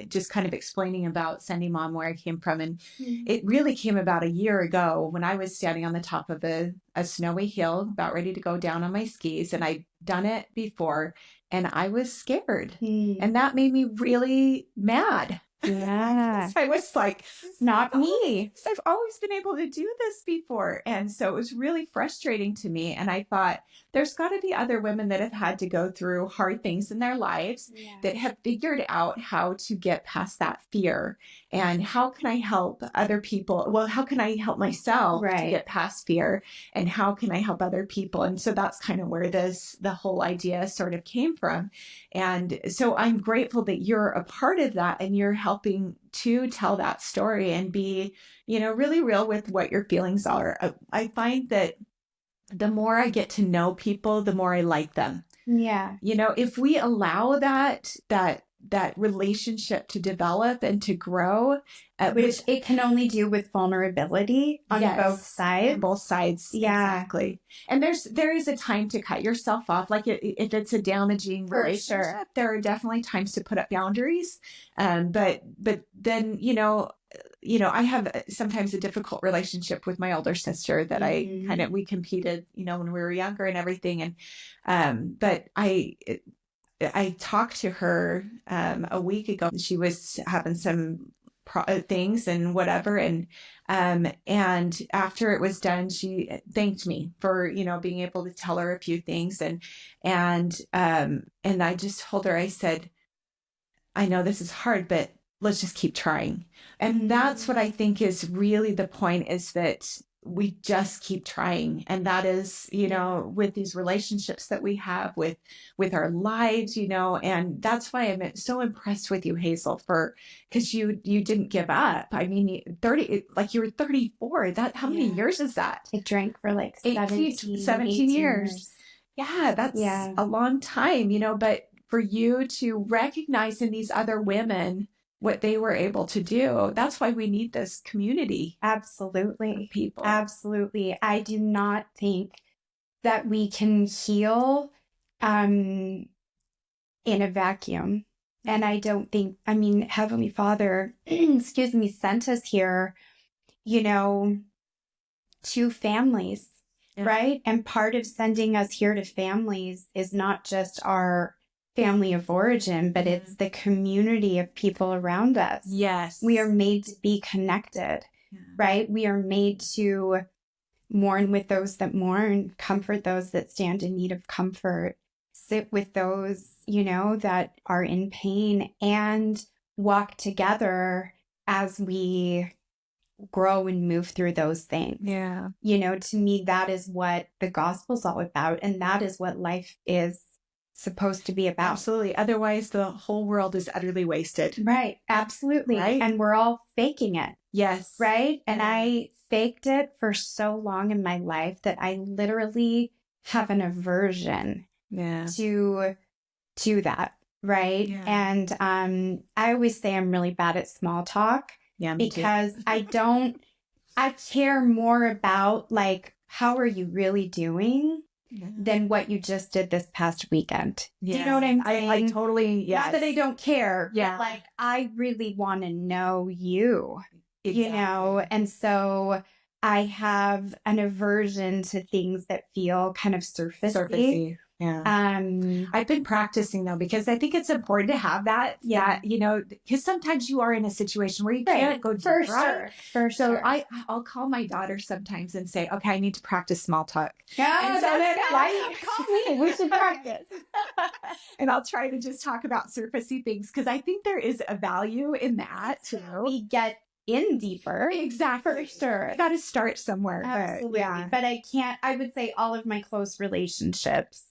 just kind of explaining about Sendy Mom, where I came from. And it really came about a year ago when I was standing on the top of a snowy hill, about ready to go down on my skis. And I'd done it before, and I was scared. And that made me really mad. Yeah. I was like, not me. I've always been able to do this before. And so it was really frustrating to me. And I thought, there's got to be other women that have had to go through hard things in their lives that have figured out how to get past that fear. And how can I help other people? Well, how can I help myself to get past fear? And how can I help other people? And so that's kind of where the whole idea sort of came from. And so I'm grateful that you're a part of that, and you're helping to tell that story and be, really real with what your feelings are. I find that the more I get to know people, the more I like them. Yeah. If we allow that relationship to develop and to grow, which it can only do with vulnerability on both sides. On both sides. Yeah. Exactly. And there is a time to cut yourself off. Like if it's a damaging relationship, there are definitely times to put up boundaries. But then, I have sometimes a difficult relationship with my older sister that we competed, when we were younger and everything. And, but I talked to her a week ago. She was having some things and whatever. And after it was done, she thanked me for, being able to tell her a few things. And I just told her, I said, I know this is hard, but let's just keep trying. And that's what I think is really the point, is that we just keep trying. And that is, with these relationships that we have with our lives, and that's why I'm so impressed with you, Hazel, because you didn't give up. I mean, you were 34. How many years is that? I drank for like 17 years. Yeah, that's a long time, but for you to recognize in these other women what they were able to do. That's why we need this community. Absolutely. People. Absolutely. I do not think that we can heal in a vacuum. And I don't think, Heavenly Father, sent us here, to families, right? And part of sending us here to families is not just our family of origin, but it's the community of people around us. Yes. We are made to be connected, right? We are made to mourn with those that mourn, comfort those that stand in need of comfort, sit with those, that are in pain, and walk together as we grow and move through those things. Yeah. To me, that is what the gospel's all about. And that is what life is supposed to be about. Absolutely. Otherwise, the whole world is utterly wasted. Right. Absolutely. Right? And we're all faking it. Yes. Right. And I faked it for so long in my life that I literally have an aversion to that. Right. Yeah. And I always say I'm really bad at small talk. Yeah, because I care more about like, how are you really doing than what you just did this past weekend. Yeah. Do you know what I'm saying? I totally, yes. Not that I don't care. Yeah. But like, I really want to know you, and so I have an aversion to things that feel kind of surfacey. Yeah. I've been practicing though, because I think it's important to have that, because sometimes you are in a situation where you can't go deep, right? For sure. I'll call my daughter sometimes and say, okay, I need to practice small talk. Yeah, and so then, call me. We should practice. And I'll try to just talk about surfacey things, because I think there is a value in that too. We get in deeper. Exactly. For sure. You got to start somewhere. Absolutely. But I would say all of my close relationships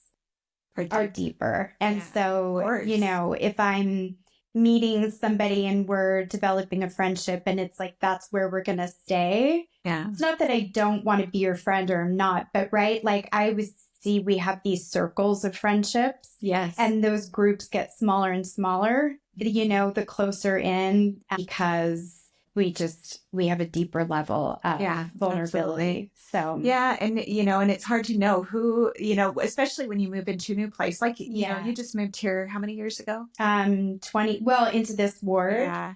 are deeper. And so, if I'm meeting somebody and we're developing a friendship and it's like, that's where we're going to stay. Yeah. It's not that I don't want to be your friend or I'm not, but right. Like I always see we have these circles of friendships. Yes. And those groups get smaller and smaller, the closer in, because we have a deeper level of vulnerability. Absolutely. So, and it's hard to know who, especially when you move into a new place. Like, you just moved here how many years ago? 20, into this ward. Yeah.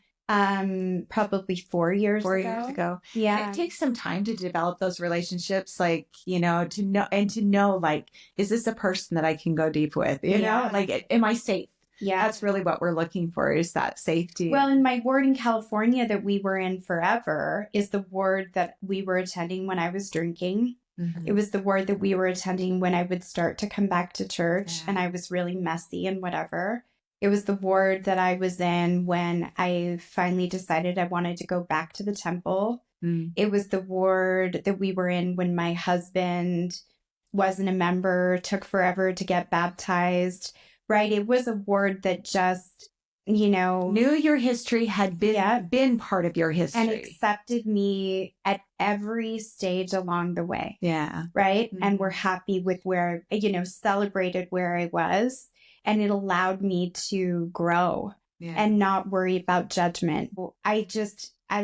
Probably 4 years ago. Yeah. It takes some time to develop those relationships, like, to know, like, is this a person that I can go deep with? Like, am I safe? Yeah. That's really what we're looking for, is that safety. Well, in my ward in California that we were in forever is the ward that we were attending when I was drinking. Mm-hmm. It was the ward that we were attending when I would start to come back to church and I was really messy and whatever. It was the ward that I was in when I finally decided I wanted to go back to the temple. Mm. It was the ward that we were in when my husband wasn't a member, took forever to get baptized. Right. It was a ward that just, knew your history, had been part of your history. And accepted me at every stage along the way. Yeah. Right. Mm-hmm. And were happy with where, celebrated where I was. And it allowed me to grow and not worry about judgment. I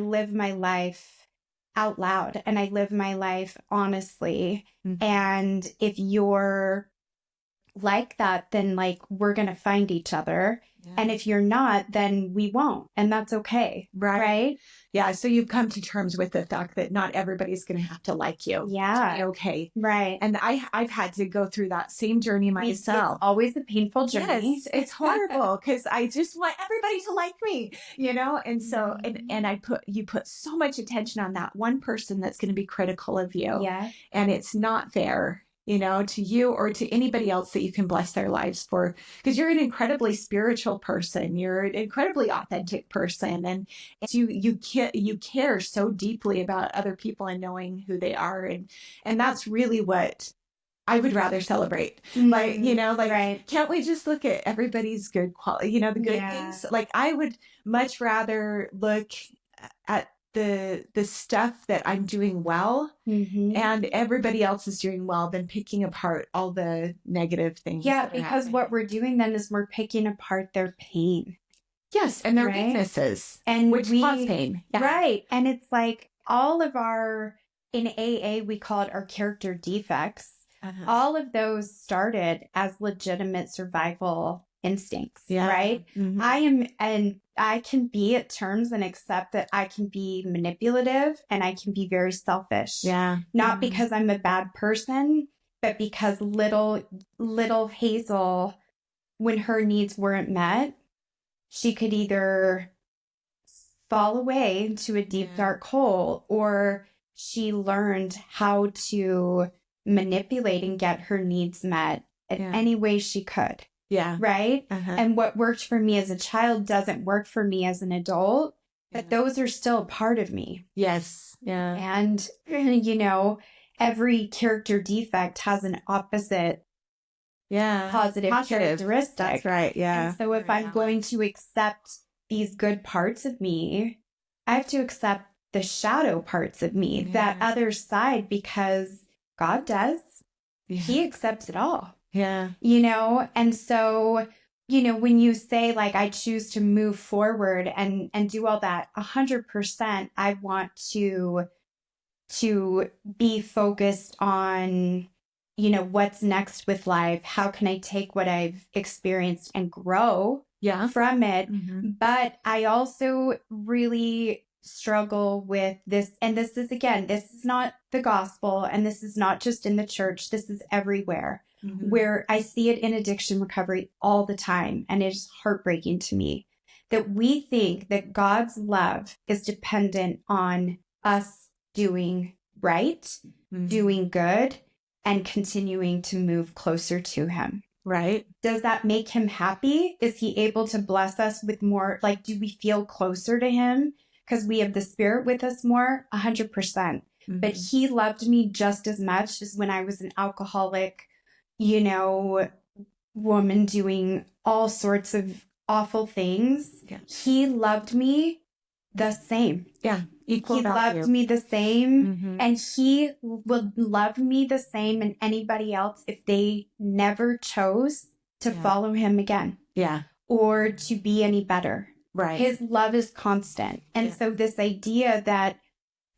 live my life out loud and I live my life honestly. Mm-hmm. And if you're like that, then like we're going to find each other. Yeah. And if you're not, then we won't. And that's okay. Right? Yeah. So you've come to terms with the fact that not everybody's going to have to like you. Yeah. To be okay. Right. And I've had to go through that same journey myself. It's always a painful journey. Yes, it's horrible because I just want everybody to like me, And so, and you put so much attention on that one person that's going to be critical of you. Yeah. And it's not fair. To you or to anybody else that you can bless their lives for, because you're an incredibly spiritual person. You're an incredibly authentic person. And you care so deeply about other people and knowing who they are. And that's really what I would rather celebrate. Like, can't we just look at everybody's good quality, the good things? Like I would much rather look at the stuff that I'm doing well and everybody else is doing well than picking apart all the negative things. Yeah, because what we're doing then is we're picking apart their pain. Yes, and their weaknesses, and which cause pain. Yeah. Right. And it's like all of in AA, we call it our character defects. Uh-huh. All of those started as legitimate survival instincts, right? Mm-hmm. I can be at terms and accept that I can be manipulative and I can be very selfish. Yeah. Not because I'm a bad person, but because little Hazel, when her needs weren't met, she could either fall away into a deep, dark hole, or she learned how to manipulate and get her needs met in any way she could. Yeah. Right. Uh-huh. And what worked for me as a child doesn't work for me as an adult. but those are still a part of me. Yes. Yeah. And, you know, every character defect has an opposite positive characteristic. That's right. Yeah. And so if I'm going to accept these good parts of me, I have to accept the shadow parts of me, that other side, because God does. Yeah. He accepts it all. Yeah. You know, and so, you know, when you say like, I choose to move forward and do all that, 100%, I want to be focused on, you know, what's next with life. How can I take what I've experienced and grow from it? Mm-hmm. But I also really struggle with this. And this is, again, this is not the gospel, and this is not just in the church. This is everywhere, mm-hmm. where I see it in addiction recovery all the time. And it's heartbreaking to me that we think that God's love is dependent on us doing right, mm-hmm. doing good, and continuing to move closer to him. Right. Does that make him happy? Is he able to bless us with more? Like, do we feel closer to him because we have the Spirit with us more? 100%. Mm-hmm. But he loved me just as much as when I was an alcoholic, you know, woman doing all sorts of awful things. Yeah. He loved me the same. Yeah. He loved me the same, mm-hmm. and he would love me the same and anybody else if they never chose to follow him again. Yeah. Or to be any better. Right. His love is constant. And so this idea that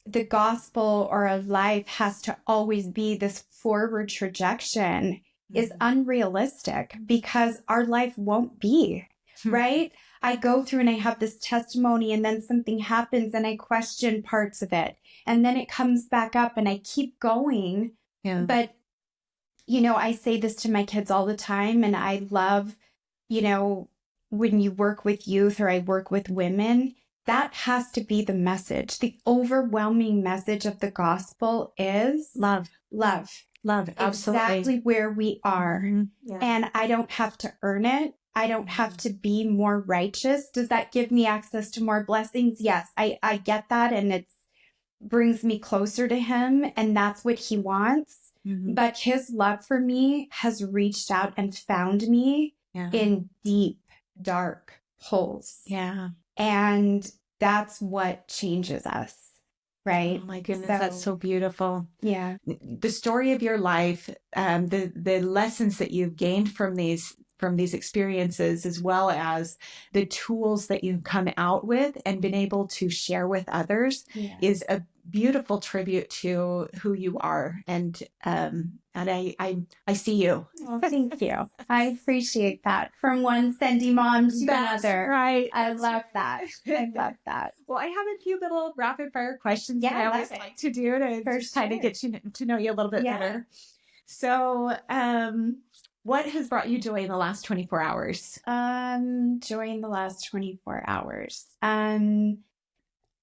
the gospel or a life has to always be this forward trajectory mm-hmm. is unrealistic, because our life won't be, right? I go through and I have this testimony, and then something happens and I question parts of it. And then it comes back up and I keep going. Yeah. But, you know, I say this to my kids all the time, and I love, you know, when you work with youth or I work with women, that has to be the message. The overwhelming message of the gospel is love. Love. Love. Absolutely. Exactly where we are. Mm-hmm. Yeah. And I don't have to earn it. I don't have to be more righteous. Does that give me access to more blessings? Yes, I get that. And it brings me closer to him. And that's what he wants. Mm-hmm. But his love for me has reached out and found me in deep, dark holes. Yeah. And that's what changes us. Right. Oh my goodness, that's so beautiful. Yeah. The story of your life, the lessons that you've gained from these experiences, as well as the tools that you've come out with and been able to share with others, is a beautiful tribute to who you are. And I see you. Well, thank you. I appreciate that. From one Sendy Mom to another. Right. I love that. I love that. Well, I have a few little rapid fire questions that I always like to do to just kind of get to know you a little bit better. So, what has brought you joy in the last 24 hours? Joy in the last 24 hours.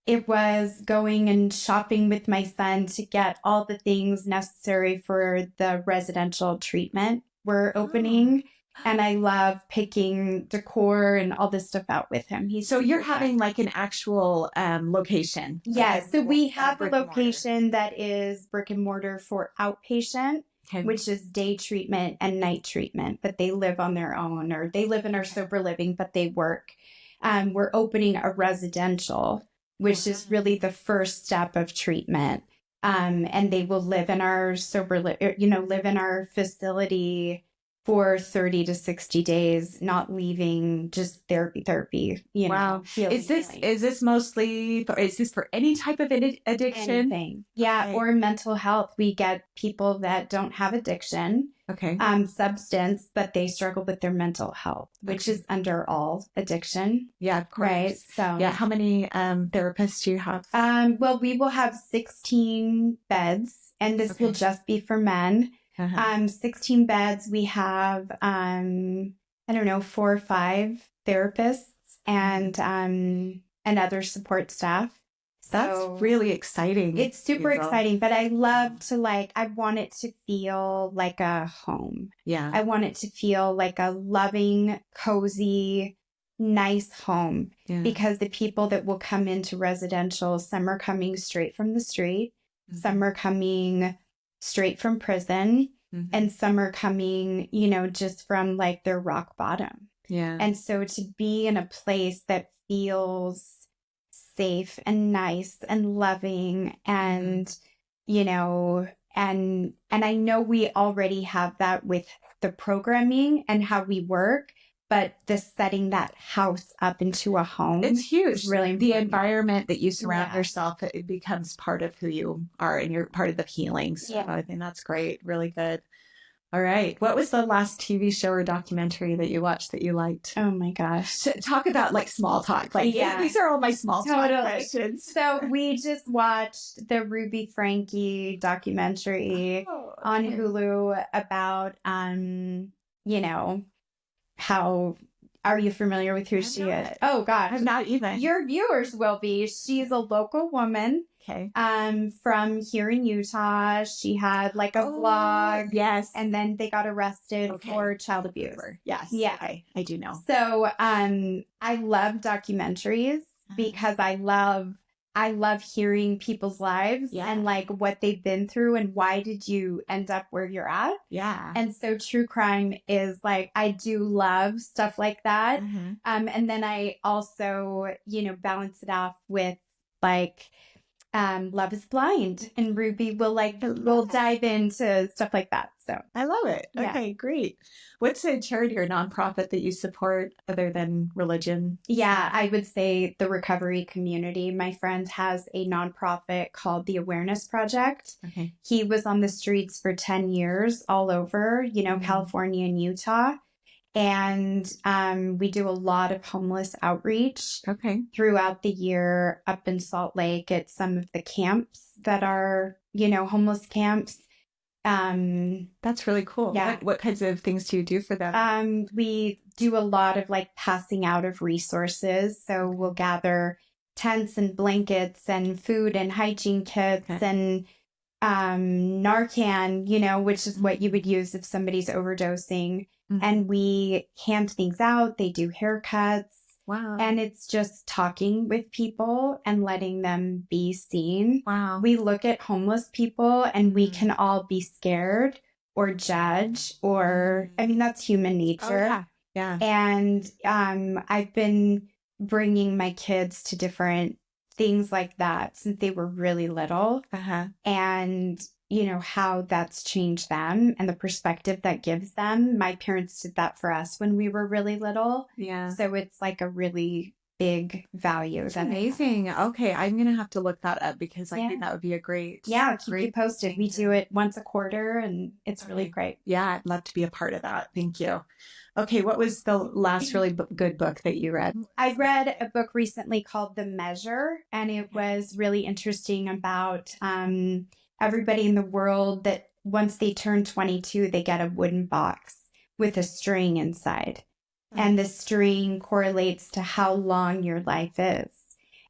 It was going and shopping with my son to get all the things necessary for the residential treatment we're opening. And I love picking decor and all this stuff out with him. So you're having like an actual location. Yes. So we have a location that is brick and mortar for outpatient. Okay. Which is day treatment and night treatment, but they live on their own, or they live in our sober living, but they work. We're opening a residential, which is really the first step of treatment. And they will live in our live in our facility for 30 to 60 days, not leaving, just therapy, wow. Is this mostly, is this for any type of addiction? Anything. Yeah. Okay. Or mental health. We get people that don't have addiction, substance, but they struggle with their mental health, which is under all addiction. Yeah, of course. Right. So yeah. How many therapists do you have? Well, we will have 16 beds, and this will just be for men. 16 beds. We have, 4 or 5 therapists and other support staff. That's really exciting. It's super exciting, but I love to I want it to feel like a home. Yeah. I want it to feel like a loving, cozy, nice home, because the people that will come into residential, some are coming straight from the street, some are coming straight from prison, and some are coming, you know, just from like their rock bottom. Yeah. And so to be in a place that feels safe and nice and loving and, you know, and I know we already have that with the programming and how we work, but the setting that house up into a home. It's huge. Really important. The environment that you surround yourself, it becomes part of who you are and you're part of the healing. So I think that's great. Really good. All right. What was the last TV show or documentary that you watched that you liked? Oh my gosh. So talk about like small talk. Like these are all my small talk questions. So we just watched the Ruby Franke documentary on Hulu about, you know, how, are you familiar with who she is? Oh gosh. I'm not even. Your viewers will be. She's a local woman. Okay. From here in Utah. She had like a vlog. Yes. And then they got arrested for child abuse. Yes. Yeah. Okay. I do know. So, I love documentaries because I love hearing people's lives and like what they've been through and why did you end up where you're at. Yeah. And so true crime is like, I do love stuff like that. And then I also, you know, balance it off with like, Love is Blind, and Ruby will dive into stuff like that. So I love it. Okay, great. What's a charity or nonprofit that you support other than religion? Yeah, I would say the recovery community. My friend has a nonprofit called the Awareness Project. Okay. He was on the streets for 10 years all over, you know, California and Utah. And we do a lot of homeless outreach throughout the year up in Salt Lake at some of the camps that are, you know, homeless camps. That's really cool. Yeah. What kinds of things do you do for them? We do a lot of like passing out of resources. So we'll gather tents and blankets and food and hygiene kits and Narcan, you know, which is what you would use if somebody's overdosing. And we hand things out. They do haircuts. Wow. And it's just talking with people and letting them be seen. Wow. We look at homeless people and we can all be scared or judge or, I mean, that's human nature. Oh, yeah. And I've been bringing my kids to different things like that since they were really little. And you know, how that's changed them and the perspective that gives them. My parents did that for us when we were really little. Yeah. So it's like a really big value. That's amazing. Okay. I'm going to have to look that up because I think that would be a great. Yeah. Keep you posted. We do it once a quarter and it's really great. Yeah. I'd love to be a part of that. Thank you. Okay. What was the last really good book that you read? I read a book recently called The Measure, and it was really interesting about, everybody in the world that once they turn 22, they get a wooden box with a string inside. And the string correlates to how long your life is.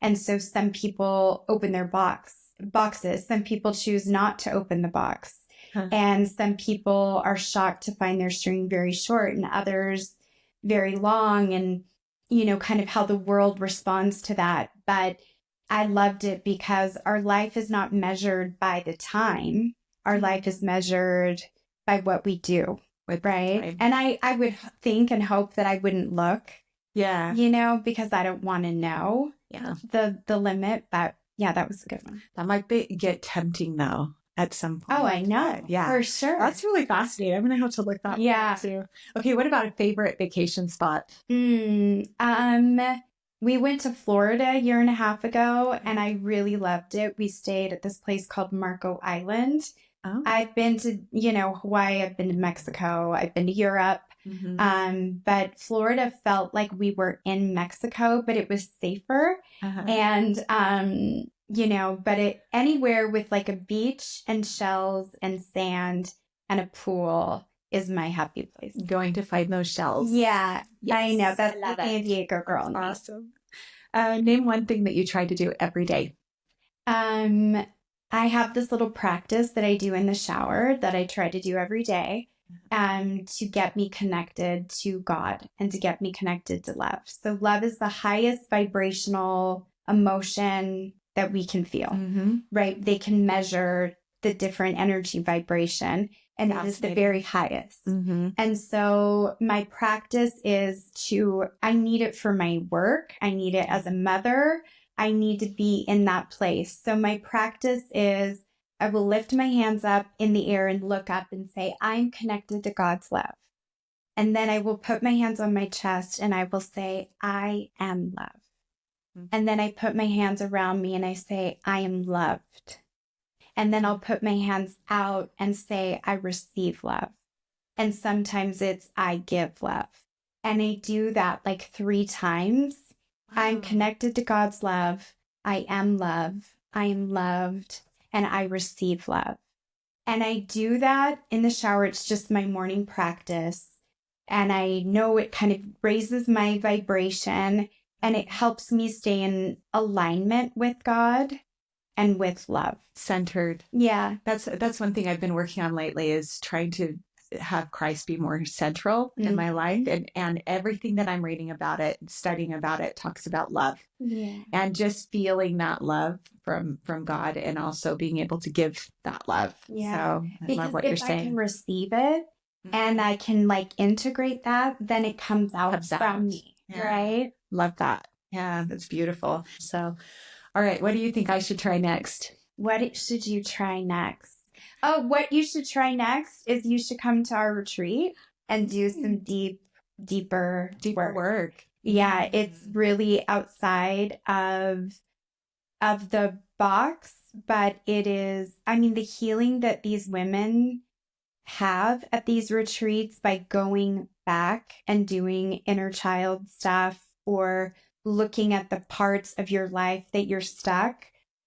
And so some people open their boxes. Some people choose not to open the box. And some people are shocked to find their string very short and others very long. And, you know, kind of how the world responds to that. But I loved it because our life is not measured by the time. Our life is measured by what we do, right? And I would think and hope that I wouldn't look, you know, because I don't want to know the limit. But yeah, that was a good one. That might get tempting though at some point. Oh, I know. Yeah, for sure. That's really fascinating. I'm going to have to look that up too. Okay. What about a favorite vacation spot? We went to Florida a year and a half ago, and I really loved it. We stayed at this place called Marco Island. I've been to, you know, Hawaii. I've been to Mexico. I've been to Europe. But Florida felt like we were in Mexico, but it was safer. And, you know, but anywhere with like a beach and shells and sand and a pool is my happy place. Going to find those shells. Yeah, yes, I know. That's the San Diego girl. Awesome. Name one thing that you try to do every day. I have this little practice that I do in the shower that I try to do every day. to get me connected to God and to get me connected to love. So love is the highest vibrational emotion that we can feel, right? They can measure the different energy vibration, and it is the very highest. And so my practice is I need it for my work. I need it as a mother. I need to be in that place. So my practice is I will lift my hands up in the air and look up and say, I'm connected to God's love. And then I will put my hands on my chest and I will say, I am love. And then I put my hands around me and I say, I am loved. And then I'll put my hands out and say, I receive love. And sometimes it's, I give love. And I do that like 3 times. Wow. I'm connected to God's love. I am love. I am loved. And I receive love. And I do that in the shower. It's just my morning practice. And I know it kind of raises my vibration and it helps me stay in alignment with God and with love. Centered. Yeah. That's one thing I've been working on lately is trying to have Christ be more central in my life. And everything that I'm reading about it, studying about it, talks about love. Yeah. And just feeling that love from God and also being able to give that love. Yeah. So I love what you're saying. If I can receive it and I can like integrate that, then it comes out from me. Yeah. Right? Love that. Yeah, that's beautiful. So, all right. What do you think I should try next? What should you try next? Oh, what you should try next is you should come to our retreat and do some deeper work. Yeah, it's really outside of the box, but it is, I mean, the healing that these women have at these retreats by going back and doing inner child stuff or looking at the parts of your life that you're stuck.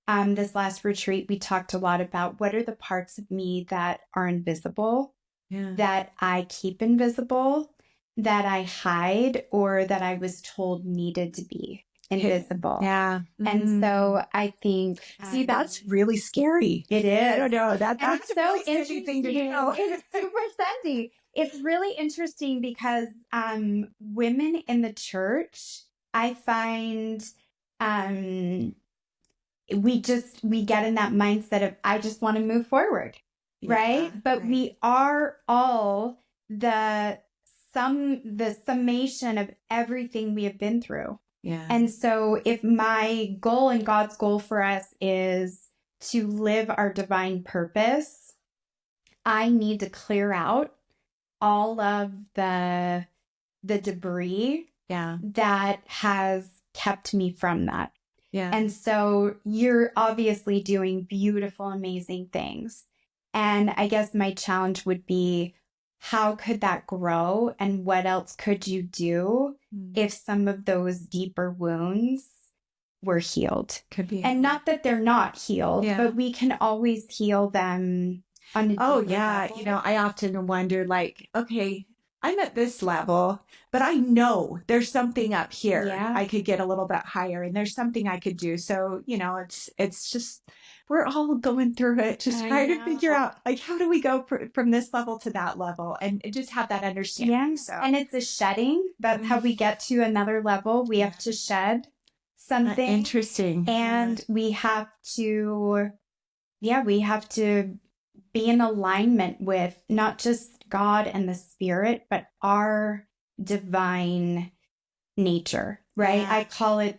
This last retreat, we talked a lot about what are the parts of me that are invisible, that I keep invisible, that I hide, or that I was told needed to be invisible. Yeah. And so I think... See, that's really scary. It is. I don't know. That's so really interesting to know. It's super Sendy. It's really interesting because women in the church, I find... we get in that mindset of, I just want to move forward. Right. But we are all the summation of everything we have been through. Yeah. And so if my goal and God's goal for us is to live our divine purpose, I need to clear out all of the debris that has kept me from that. Yeah. And so you're obviously doing beautiful, amazing things. And I guess my challenge would be, how could that grow? And what else could you do if some of those deeper wounds were healed? Could be. And not that they're not healed, but we can always heal them on a deeper level. You know, I often wonder, like, okay, I'm at this level, but I know there's something up here. Yeah. I could get a little bit higher and there's something I could do. So, you know, it's just, we're all going through it, just trying to figure out, like, how do we go from this level to that level and just have that understanding. Yeah. So. And it's a shedding. That's how we get to another level. We have to shed something. Interesting. And we have to be in alignment with not just God and the spirit, but our divine nature, right? Yeah. I call it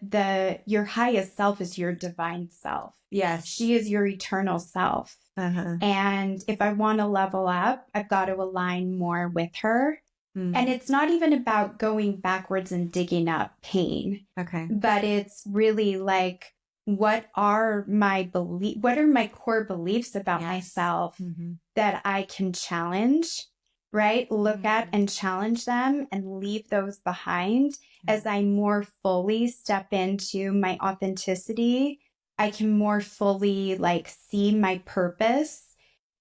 your highest self is your divine self. Yes. She is your eternal self. And if I want to level up, I've got to align more with her. And it's not even about going backwards and digging up pain. Okay. But it's really like, what are my core beliefs about myself that I can challenge, right? Look at and challenge them and leave those behind as I more fully step into my authenticity. I can more fully like see my purpose.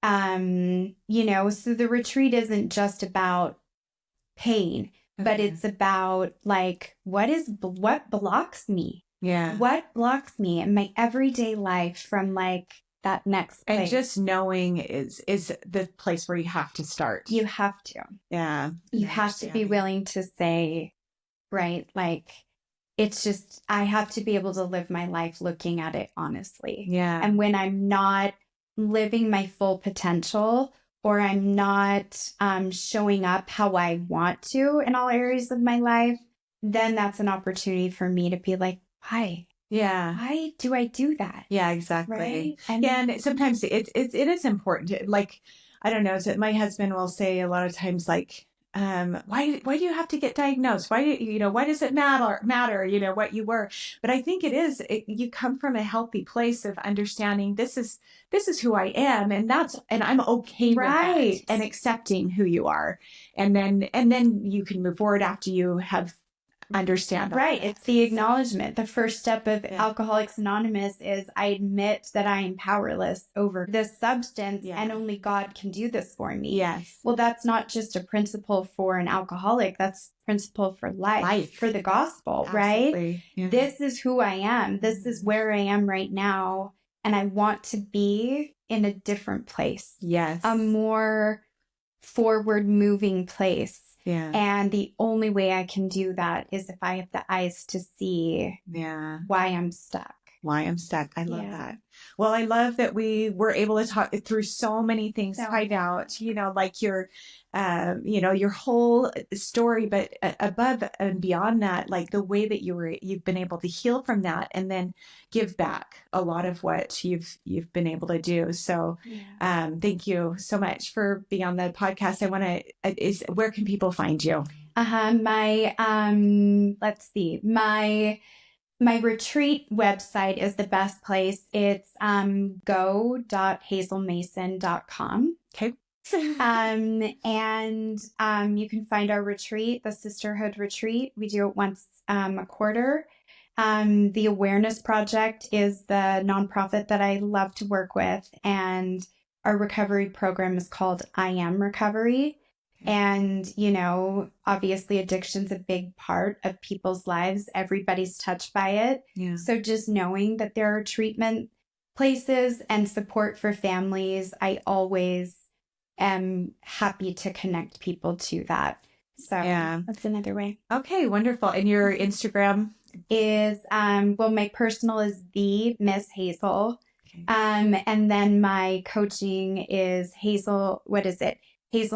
You know, so the retreat isn't just about pain, but it's about like, what blocks me? Yeah. What blocks me in my everyday life from like that next place. And just knowing is the place where you have to start. You have to. Yeah. You have to be willing to say, right, like, it's just, I have to be able to live my life looking at it honestly. Yeah. And when I'm not living my full potential, or I'm not showing up how I want to in all areas of my life, then that's an opportunity for me to be like, why? Yeah. Why do I do that? Yeah, exactly. Right? And sometimes it is important. Like, I don't know, so my husband will say a lot of times, like, why do you have to get diagnosed? Why does it matter, what you were? But I think you come from a healthy place of understanding this is who I am, and I'm okay with that, and accepting who you are. And then you can move forward after you have understand. Right. It's the acknowledgement. The first step of Alcoholics Anonymous is I admit that I am powerless over this substance and only God can do this for me. Yes. Well, that's not just a principle for an alcoholic. That's principle for life. For the gospel, Absolutely. Right? Yeah. This is who I am. This is where I am right now. And I want to be in a different place. Yes. A more forward moving place. Yeah. And the only way I can do that is if I have the eyes to see why I'm stuck. I love that. Well, I love that we were able to talk through so many things, find out, like your whole story, but above and beyond that, like the way that you've been able to heal from that and then give back a lot of what you've been able to do. So, thank you so much for being on the podcast. I want to, where can people find you? Let's see, my retreat website is the best place. It's go.hazelmason.com. Okay. And you can find our retreat, the Sisterhood Retreat. We do it once a quarter. The Awareness Project is the nonprofit that I love to work with. And our recovery program is called I Am Recovery. And, obviously addiction's a big part of people's lives. Everybody's touched by it. Yeah. So just knowing that there are treatment places and support for families, I always am happy to connect people to that. So that's another way. Okay, wonderful. And your Instagram is, my personal is the Miss Hazel. Okay. And then my coaching is Hazel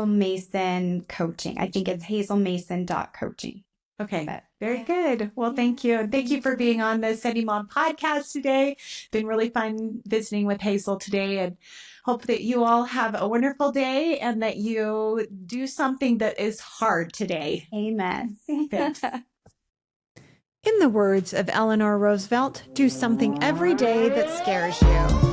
Mason Coaching. I think it's hazelmason.coaching. Okay. Very good. Well, thank you. Thank you for being on the Sendy Mom podcast today. Been really fun visiting with Hazel today, and hope that you all have a wonderful day and that you do something that is hard today. Amen. Thanks. In the words of Eleanor Roosevelt, do something every day that scares you.